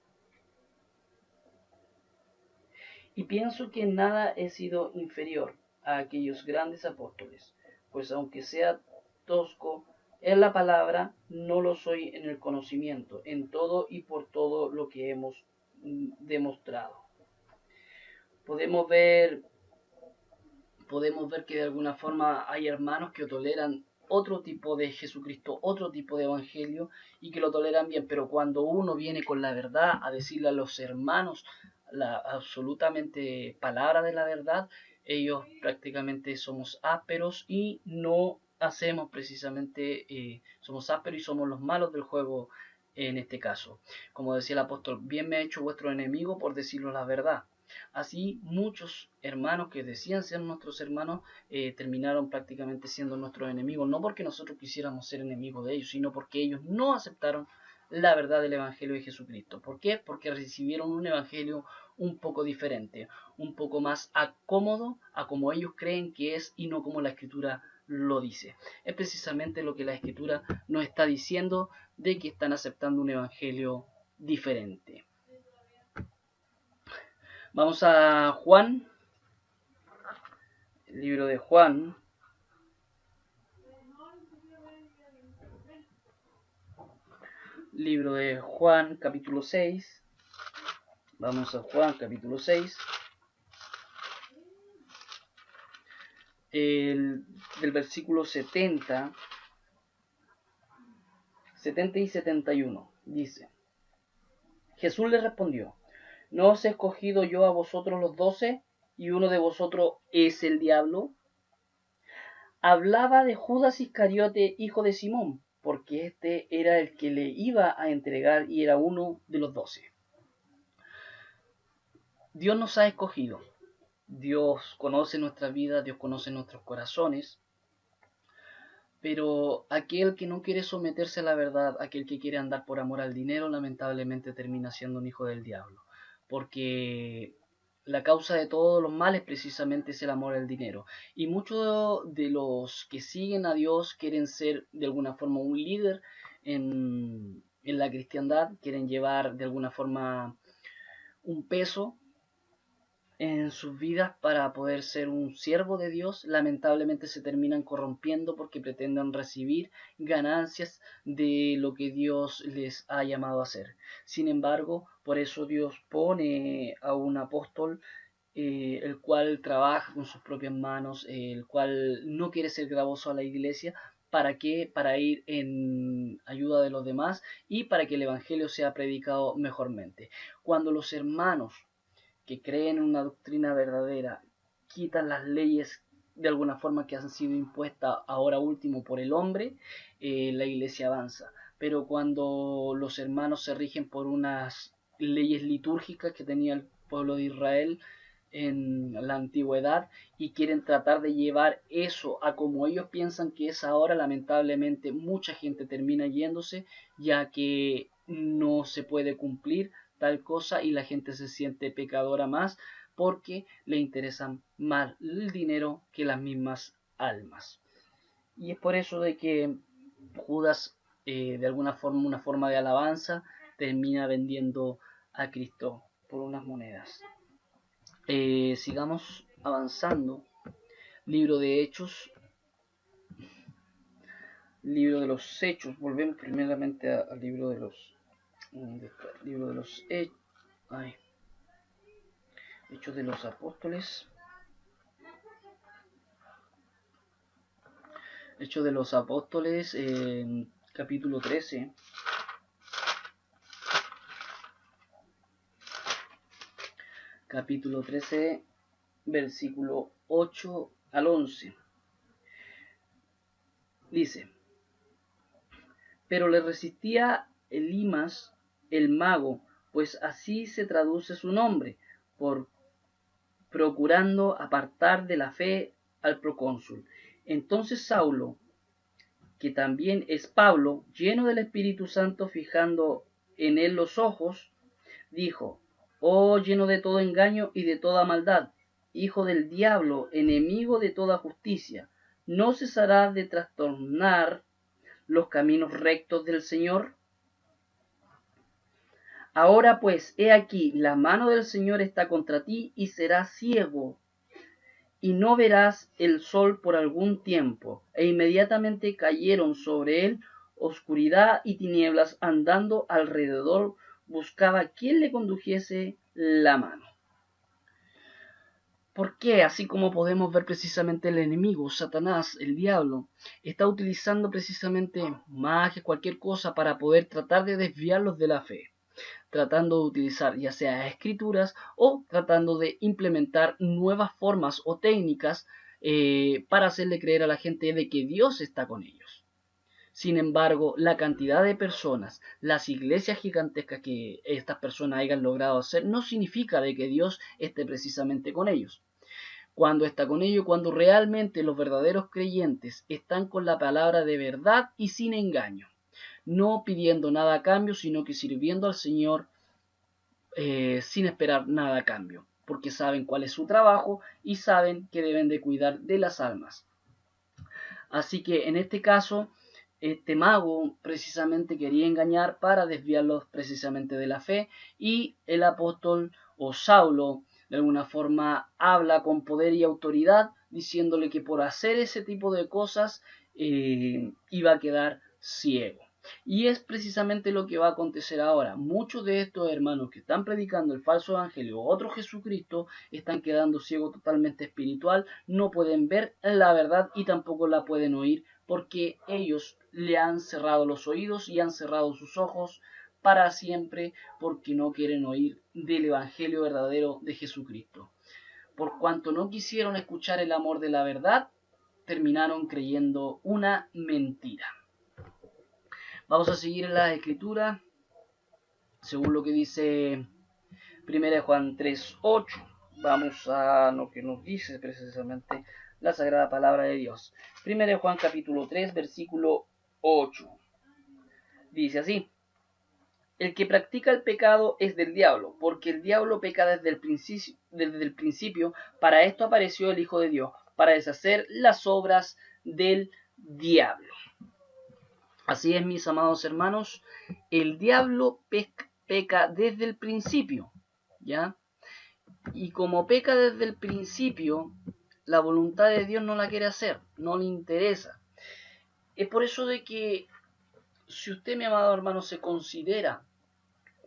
Speaker 1: Y pienso que en nada he sido inferior a aquellos grandes apóstoles, pues aunque sea tosco en la palabra, no lo soy en el conocimiento, en todo y por todo lo que hemos demostrado. Podemos ver que de alguna forma hay hermanos que toleran otro tipo de Jesucristo, otro tipo de evangelio, y que lo toleran bien, pero cuando uno viene con la verdad a decirle a los hermanos la absolutamente palabra de la verdad, ellos prácticamente somos ásperos y no hacemos precisamente, somos ásperos y somos los malos del juego en este caso. Como decía el apóstol, bien me ha hecho vuestro enemigo por decirlo la verdad. Así muchos hermanos que decían ser nuestros hermanos terminaron prácticamente siendo nuestros enemigos, no porque nosotros quisiéramos ser enemigos de ellos, sino porque ellos no aceptaron la verdad del Evangelio de Jesucristo. ¿Por qué? Porque recibieron un Evangelio un poco diferente, un poco más acómodo a como ellos creen que es y no como la Escritura lo dice. Es precisamente lo que la Escritura nos está diciendo, de que están aceptando un Evangelio diferente. Vamos a Juan, el libro de Juan. Libro de Juan, capítulo 6. Vamos a Juan, capítulo 6. Del versículo 70 y 71. Dice: Jesús le respondió: ¿no os he escogido yo a vosotros los 12, y uno de vosotros es el diablo? Hablaba de Judas Iscariote, hijo de Simón, porque este era el que le iba a entregar y era uno de los 12. Dios nos ha escogido. Dios conoce nuestra vida, Dios conoce nuestros corazones, pero aquel que no quiere someterse a la verdad, aquel que quiere andar por amor al dinero, lamentablemente termina siendo un hijo del diablo, porque la causa de todos los males precisamente es el amor al dinero, y muchos de los que siguen a Dios quieren ser de alguna forma un líder en la cristiandad, quieren llevar de alguna forma un peso en sus vidas para poder ser un siervo de Dios. Lamentablemente se terminan corrompiendo porque pretenden recibir ganancias de lo que Dios les ha llamado a hacer. Sin embargo, por eso Dios pone a un apóstol, el cual trabaja con sus propias manos, el cual no quiere ser gravoso a la iglesia. ¿Para qué? Para ir en ayuda de los demás y para que el Evangelio sea predicado mejormente. Cuando los hermanos que creen en una doctrina verdadera quitan las leyes de alguna forma que han sido impuestas ahora último por el hombre, la iglesia avanza. Pero cuando los hermanos se rigen por unas leyes litúrgicas que tenía el pueblo de Israel en la antigüedad y quieren tratar de llevar eso a como ellos piensan que es ahora, lamentablemente mucha gente termina yéndose, ya que no se puede cumplir tal cosa y la gente se siente pecadora más porque le interesan más el dinero que las mismas almas. Y es por eso de que Judas, de alguna forma, una forma de alabanza, termina vendiendo a Cristo por unas monedas. Sigamos avanzando. Libro de Hechos. Libro de los Hechos. Volvemos primeramente al libro de los Hechos. Hechos de los Apóstoles. Hechos de los Apóstoles, capítulo 13. Capítulo 13, versículo 8 al 11. Dice: pero le resistía Elimas, el mago, pues así se traduce su nombre, por procurando apartar de la fe al procónsul. Entonces Saulo, que también es Pablo, lleno del Espíritu Santo, fijando en él los ojos, dijo: Oh, lleno de todo engaño y de toda maldad, hijo del diablo, enemigo de toda justicia, ¿no cesarás de trastornar los caminos rectos del Señor? Ahora pues, he aquí, la mano del Señor está contra ti, y serás ciego, y no verás el sol por algún tiempo. E inmediatamente cayeron sobre él oscuridad y tinieblas, andando alrededor, buscaba quien le condujese la mano. ¿Por qué? Así como podemos ver precisamente el enemigo, Satanás, el diablo, está utilizando precisamente magia, cualquier cosa para poder tratar de desviarlos de la fe, tratando de utilizar ya sea escrituras o tratando de implementar nuevas formas o técnicas para hacerle creer a la gente de que Dios está con ellos. Sin embargo, la cantidad de personas, las iglesias gigantescas que estas personas hayan logrado hacer, no significa de que Dios esté precisamente con ellos. Cuando está con ellos, cuando realmente los verdaderos creyentes están con la palabra de verdad y sin engaño, no pidiendo nada a cambio, sino que sirviendo al Señor sin esperar nada a cambio, porque saben cuál es su trabajo y saben que deben de cuidar de las almas. Así que en este caso, este mago precisamente quería engañar para desviarlos precisamente de la fe, y el apóstol o Saulo de alguna forma habla con poder y autoridad diciéndole que por hacer ese tipo de cosas iba a quedar ciego. Y es precisamente lo que va a acontecer ahora. Muchos de estos hermanos que están predicando el falso evangelio, otro Jesucristo, están quedando ciegos totalmente espiritual, no pueden ver la verdad y tampoco la pueden oír, porque ellos le han cerrado los oídos y han cerrado sus ojos para siempre, porque no quieren oír del evangelio verdadero de Jesucristo. Por cuanto no quisieron escuchar el amor de la verdad, terminaron creyendo una mentira. Vamos a seguir en la escritura, según lo que dice 1 Juan 3:8. Vamos a lo que nos dice precisamente la sagrada palabra de Dios. 1 Juan capítulo 3, versículo 8. Dice así: el que practica el pecado es del diablo, porque el diablo peca desde el principio. Para esto apareció el Hijo de Dios, para deshacer las obras del diablo. Así es, mis amados hermanos, el diablo peca desde el principio, ¿ya? Y como peca desde el principio, la voluntad de Dios no la quiere hacer, no le interesa. Es por eso de que si usted, mi amado hermano, se considera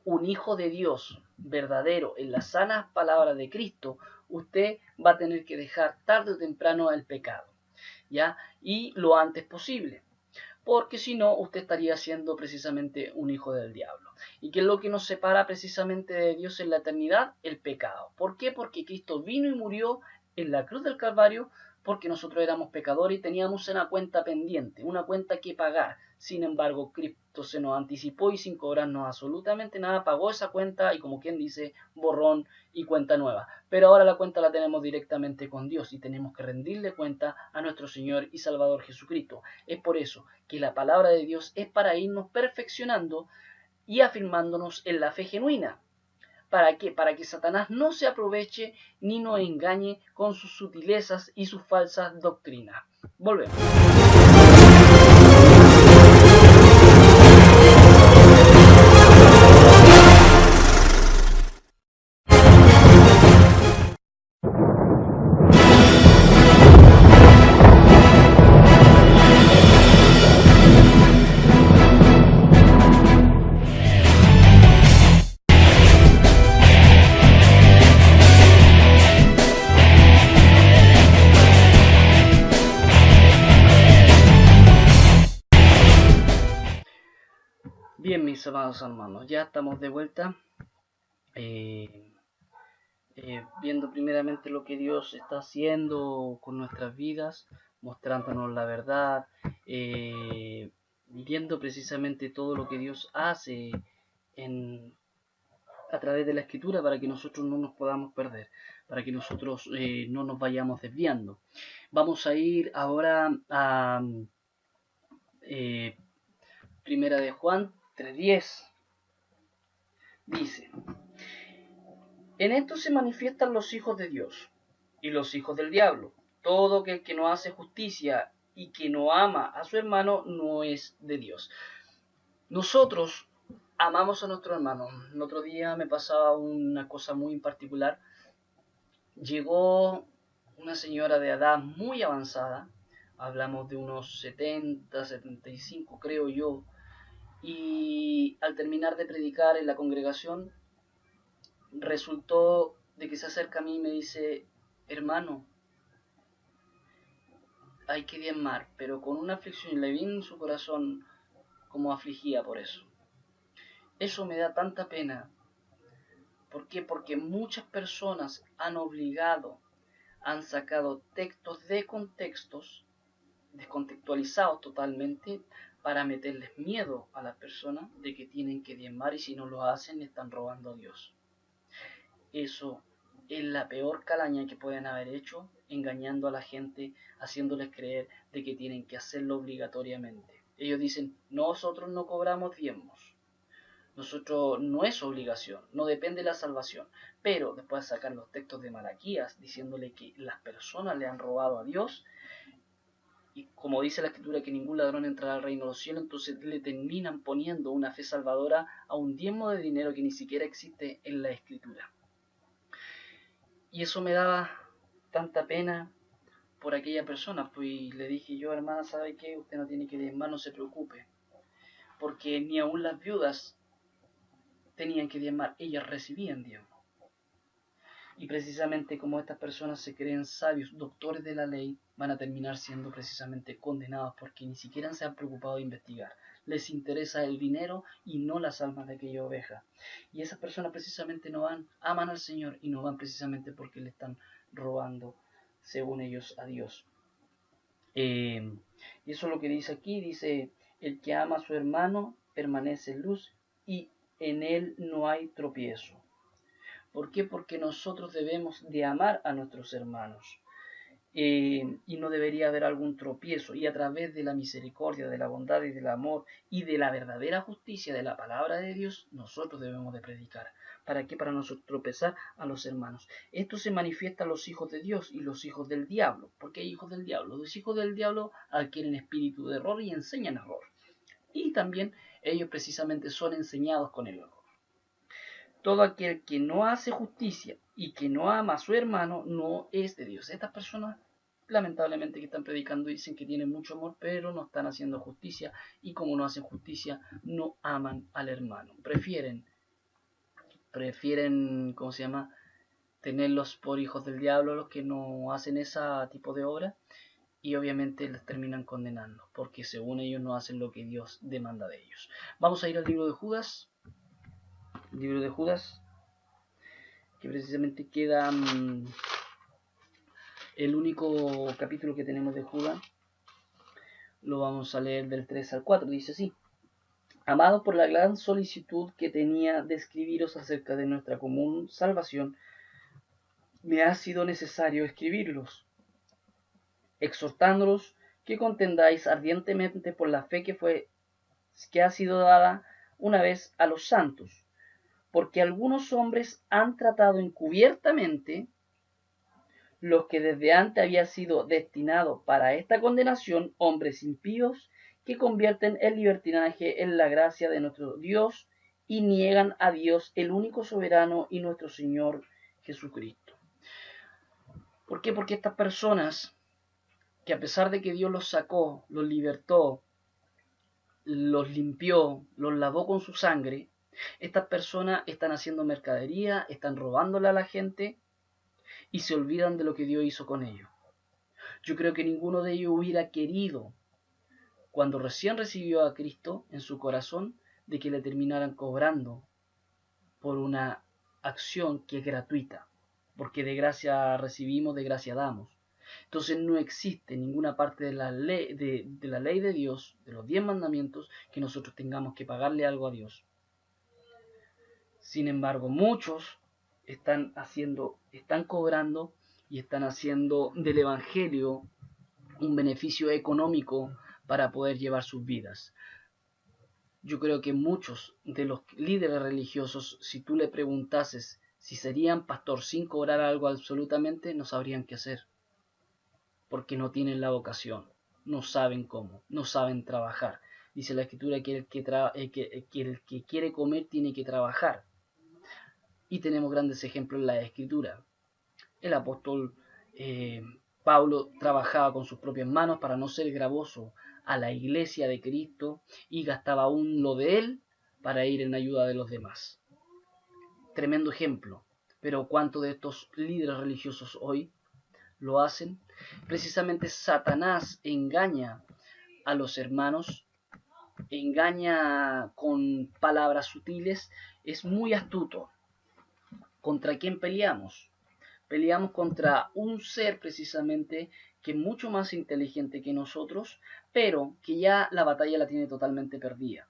Speaker 1: un hijo de Dios verdadero en las sanas palabras de Cristo, usted va a tener que dejar tarde o temprano el pecado, ¿ya? Y lo antes posible, porque si no, usted estaría siendo precisamente un hijo del diablo. ¿Y qué es lo que nos separa precisamente de Dios en la eternidad? El pecado. ¿Por qué? Porque Cristo vino y murió en la cruz del Calvario, porque nosotros éramos pecadores y teníamos una cuenta pendiente, una cuenta que pagar. Sin embargo, Cristo se nos anticipó y sin cobrarnos absolutamente nada, pagó esa cuenta y, como quien dice, borrón y cuenta nueva. Pero ahora la cuenta la tenemos directamente con Dios y tenemos que rendirle cuenta a nuestro Señor y Salvador Jesucristo. Es por eso que la palabra de Dios es para irnos perfeccionando y afirmándonos en la fe genuina. ¿Para qué? Para que Satanás no se aproveche ni nos engañe con sus sutilezas y sus falsas doctrinas. Volvemos. Bien, mis amados hermanos, ya estamos de vuelta, viendo primeramente lo que Dios está haciendo con nuestras vidas, mostrándonos la verdad, viendo precisamente todo lo que Dios hace a través de la Escritura, para que nosotros no nos podamos perder, para que nosotros no nos vayamos desviando. Vamos a ir ahora a Primera de Juan 3:10. Dice: En esto se manifiestan los hijos de Dios y los hijos del diablo. Todo aquel que no hace justicia y que no ama a su hermano no es de Dios. Nosotros amamos a nuestro hermano. El otro día me pasaba una cosa muy particular. Llegó una señora de edad muy avanzada, hablamos de unos 70, 75 creo yo, y al terminar de predicar en la congregación, resultó de que se acerca a mí y me dice: hermano, hay que diezmar, pero con una aflicción, y le vi en su corazón como afligía por eso. Eso me da tanta pena. ¿Por qué? Porque muchas personas han obligado, han sacado textos de contextos, descontextualizados totalmente, para meterles miedo a las personas de que tienen que diezmar y si no lo hacen están robando a Dios. Eso es la peor calaña que pueden haber hecho, engañando a la gente, haciéndoles creer de que tienen que hacerlo obligatoriamente. Ellos dicen: nosotros no cobramos diezmos, nosotros no es obligación, no depende de la salvación. Pero después de sacar los textos de Malaquías diciéndole que las personas le han robado a Dios, y como dice la escritura que ningún ladrón entrará al reino de los cielos, entonces le terminan poniendo una fe salvadora a un diezmo de dinero que ni siquiera existe en la escritura. Y eso me daba tanta pena por aquella persona, pues le dije yo: hermana, ¿sabe qué? Usted no tiene que diezmar, no se preocupe, porque ni aun las viudas tenían que diezmar, ellas recibían diezmo. Y precisamente como estas personas se creen sabios, doctores de la ley, van a terminar siendo precisamente condenados porque ni siquiera se han preocupado de investigar. Les interesa el dinero y no las almas de aquella oveja. Y esas personas precisamente no van, aman al Señor y no van precisamente porque le están robando, según ellos, a Dios. Y eso es lo que dice aquí, dice: el que ama a su hermano permanece en luz y en él no hay tropiezo. ¿Por qué? Porque nosotros debemos de amar a nuestros hermanos. Y no debería haber algún tropiezo. Y a través de la misericordia, de la bondad y del amor y de la verdadera justicia de la palabra de Dios, nosotros debemos de predicar. ¿Para qué? Para nosotros tropezar a los hermanos. Esto se manifiesta a los hijos de Dios y los hijos del diablo. ¿Por qué hijos del diablo? Los hijos del diablo adquieren espíritu de error y enseñan error. Y también ellos precisamente son enseñados con el error. Todo aquel que no hace justicia y que no ama a su hermano no es de Dios. Estas personas, lamentablemente, que están predicando dicen que tienen mucho amor, pero no están haciendo justicia, y como no hacen justicia, no aman al hermano. Prefieren, ¿cómo se llama?, tenerlos por hijos del diablo, los que no hacen ese tipo de obra, y obviamente les terminan condenando, porque según ellos no hacen lo que Dios demanda de ellos. Vamos a ir al libro de Judas. Libro de Judas, que precisamente queda el único capítulo que tenemos de Judas. Lo vamos a leer del 3 al 4. Dice así: amados, por la gran solicitud que tenía de escribiros acerca de nuestra común salvación, me ha sido necesario escribirlos, exhortándolos que contendáis ardientemente por la fe que ha sido dada una vez a los santos, porque algunos hombres han tratado encubiertamente los que desde antes había sido destinados para esta condenación, hombres impíos que convierten el libertinaje en la gracia de nuestro Dios y niegan a Dios, el único soberano y nuestro Señor Jesucristo. ¿Por qué? Porque estas personas, que a pesar de que Dios los sacó, los libertó, los limpió, los lavó con su sangre, estas personas están haciendo mercadería, están robándole a la gente y se olvidan de lo que Dios hizo con ellos. Yo creo que ninguno de ellos hubiera querido, cuando recién recibió a Cristo en su corazón, de que le terminaran cobrando por una acción que es gratuita, porque de gracia recibimos, de gracia damos. Entonces no existe ninguna parte de la ley de Dios, de los 10 mandamientos, que nosotros tengamos que pagarle algo a Dios. Sin embargo, muchos están cobrando y están haciendo del evangelio un beneficio económico para poder llevar sus vidas. Yo creo que muchos de los líderes religiosos, si tú le preguntases Si serían pastor sin cobrar algo absolutamente, no sabrían qué hacer, porque no tienen la vocación, no saben cómo, no saben trabajar. Dice la Escritura que el que quiere comer tiene que trabajar. Y tenemos grandes ejemplos en la Escritura. El apóstol Pablo trabajaba con sus propias manos para no ser gravoso a la iglesia de Cristo y gastaba aún lo de él para ir en ayuda de los demás. Tremendo ejemplo. Pero ¿cuántos de estos líderes religiosos hoy lo hacen? Precisamente Satanás engaña a los hermanos, engaña con palabras sutiles, es muy astuto. ¿Contra quién peleamos? Peleamos contra un ser precisamente que es mucho más inteligente que nosotros, pero que ya la batalla la tiene totalmente perdida.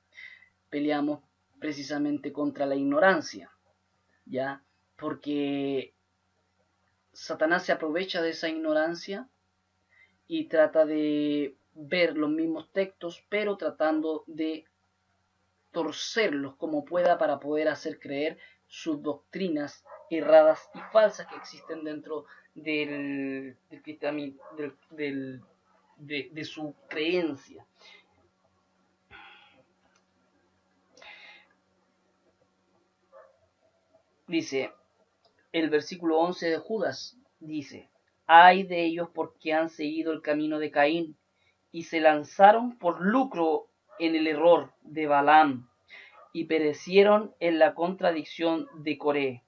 Speaker 1: Peleamos precisamente contra la ignorancia, ¿ya? Porque Satanás se aprovecha de esa ignorancia y trata de ver los mismos textos, pero tratando de torcerlos como pueda para poder hacer creer sus doctrinas erradas y falsas que existen dentro del cristianismo, de su creencia. Dice el versículo 11 de Judas, dice: ay de ellos porque han seguido el camino de Caín y se lanzaron por lucro en el error de Balaam y perecieron en la contradicción de Coré.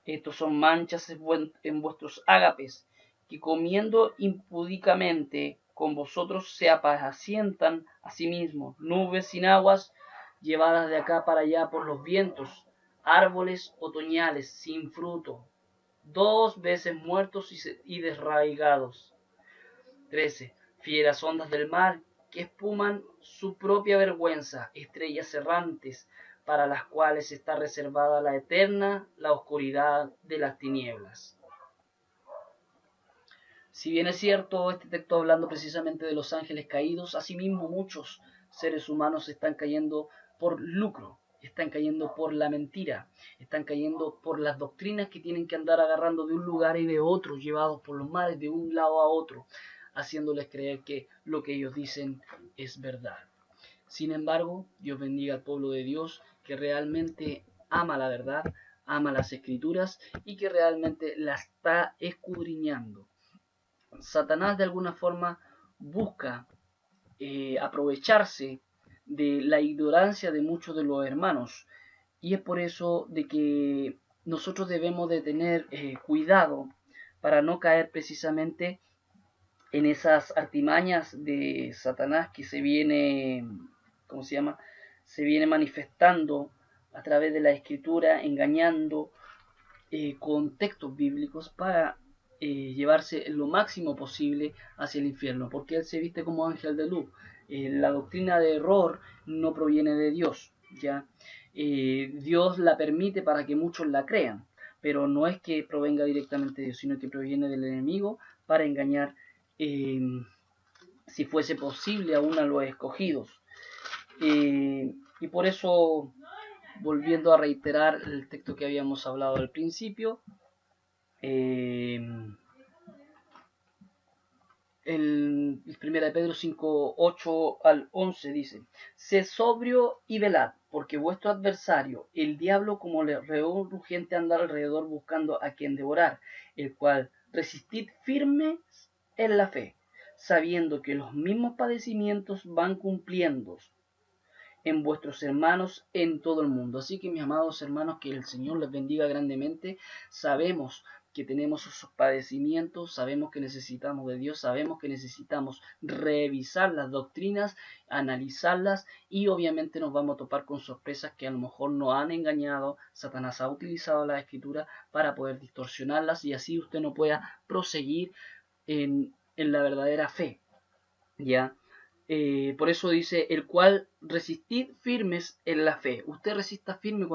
Speaker 1: Estos son manchas en vuestros ágapes, que comiendo impúdicamente con vosotros se apacientan a sí mismos, nubes sin aguas, llevadas de acá para allá por los vientos, árboles otoñales sin fruto, 2 veces muertos y desraigados. 13. Fieras ondas del mar, que espuman su propia vergüenza, estrellas errantes, para las cuales está reservada la oscuridad de las tinieblas. Si bien es cierto, este texto hablando precisamente de los ángeles caídos, asimismo muchos seres humanos están cayendo por lucro, están cayendo por la mentira, están cayendo por las doctrinas que tienen que andar agarrando de un lugar y de otro, llevados por los mares de un lado a otro, haciéndoles creer que lo que ellos dicen es verdad. Sin embargo, Dios bendiga al pueblo de Dios que realmente ama la verdad, ama las escrituras y que realmente la está escudriñando. Satanás de alguna forma busca aprovecharse de la ignorancia de muchos de los hermanos y es por eso de que nosotros debemos de tener cuidado para no caer precisamente en esas artimañas de Satanás que se viene, ¿cómo se llama? Se viene manifestando a través de la escritura, engañando con textos bíblicos para llevarse lo máximo posible hacia el infierno, porque él se viste como ángel de luz. La doctrina de error no proviene de Dios, ¿ya? Dios la permite para que muchos la crean, pero no es que provenga directamente de Dios, sino que proviene del enemigo para engañar, si fuese posible, aún a los escogidos. Y por eso, volviendo a reiterar el texto que habíamos hablado al principio, el 1 Pedro 5, 8 al 11 dice: sed sobrio y velad, porque vuestro adversario, el diablo, como león rugiente, anda alrededor buscando a quien devorar, el cual resistid firmes en la fe, sabiendo que los mismos padecimientos van cumpliendo en vuestros hermanos en todo el mundo. Así que, mis amados hermanos, que el Señor les bendiga grandemente. Sabemos que tenemos esos padecimientos, sabemos que necesitamos de Dios, sabemos que necesitamos revisar las doctrinas, analizarlas y obviamente nos vamos a topar con sorpresas que a lo mejor nos han engañado. Satanás ha utilizado la escritura para poder distorsionarlas y así usted no pueda proseguir en la verdadera fe, ¿ya? Por eso dice, el cual resistid firmes en la fe. Usted resista firme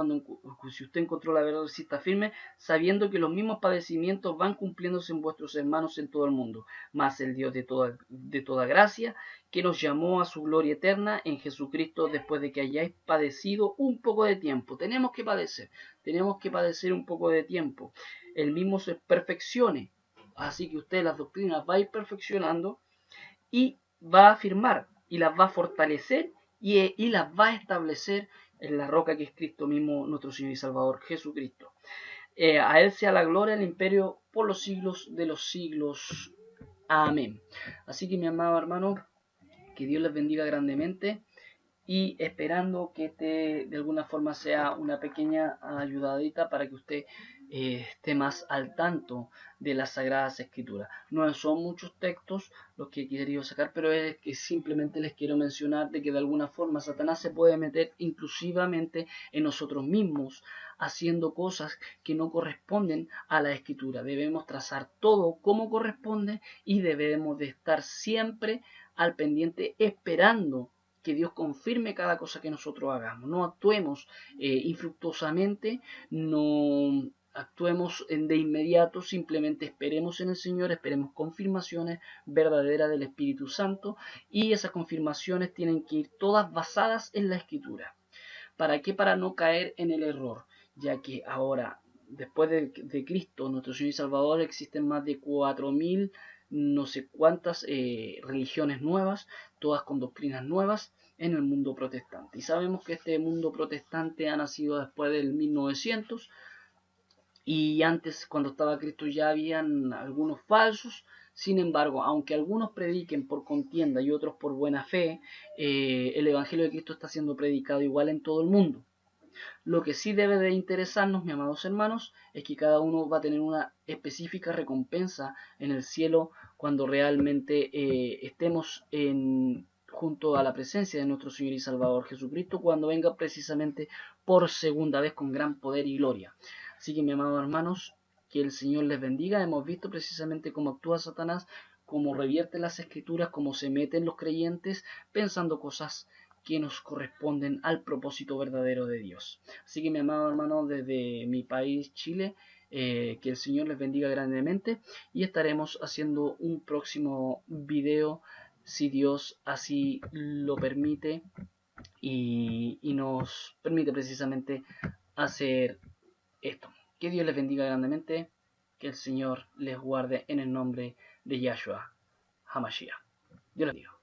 Speaker 1: si usted encontró la verdad, resista firme, sabiendo que los mismos padecimientos van cumpliéndose en vuestros hermanos en todo el mundo. Mas el Dios de toda gracia, que nos llamó a su gloria eterna en Jesucristo, después de que hayáis padecido un poco de tiempo. Tenemos que padecer un poco de tiempo. El mismo se perfeccione. Así que usted las doctrinas va a ir perfeccionando y va a afirmar y las va a fortalecer y las va a establecer en la roca que es Cristo mismo, nuestro Señor y Salvador Jesucristo. A Él sea la gloria, el imperio por los siglos de los siglos. Amén. Así que mi amado hermano, que Dios les bendiga grandemente y esperando que de alguna forma sea una pequeña ayudadita para que usted esté más al tanto de las Sagradas Escrituras. No son muchos textos los que he querido sacar, pero es que simplemente les quiero mencionar de que de alguna forma Satanás se puede meter inclusivamente en nosotros mismos, haciendo cosas que no corresponden a la Escritura. Debemos trazar todo como corresponde y debemos de estar siempre al pendiente esperando que Dios confirme cada cosa que nosotros hagamos. No actuemos infructuosamente, no actuemos de inmediato, simplemente esperemos en el Señor, esperemos confirmaciones verdaderas del Espíritu Santo y esas confirmaciones tienen que ir todas basadas en la Escritura. ¿Para qué? Para no caer en el error, ya que ahora, después de Cristo, nuestro Señor y Salvador, existen más de 4000 no sé cuántas religiones nuevas, todas con doctrinas nuevas en el mundo protestante. Y sabemos que este mundo protestante ha nacido después del 1900 y antes, cuando estaba Cristo, ya habían algunos falsos. Sin embargo, aunque algunos prediquen por contienda y otros por buena fe, el Evangelio de Cristo está siendo predicado igual en todo el mundo. Lo que sí debe de interesarnos, mis amados hermanos, es que cada uno va a tener una específica recompensa en el cielo cuando realmente estemos junto a la presencia de nuestro Señor y Salvador Jesucristo, cuando venga precisamente por segunda vez con gran poder y gloria. Así que, mis amados hermanos, que el Señor les bendiga. Hemos visto precisamente cómo actúa Satanás, cómo revierte las escrituras, cómo se meten los creyentes pensando cosas que nos corresponden al propósito verdadero de Dios. Así que, mi amado hermano, desde mi país, Chile, que el Señor les bendiga grandemente y estaremos haciendo un próximo video si Dios así lo permite y nos permite precisamente hacer esto. Que Dios les bendiga grandemente, que el Señor les guarde en el nombre de Yahshua HaMashiach. Dios les bendiga.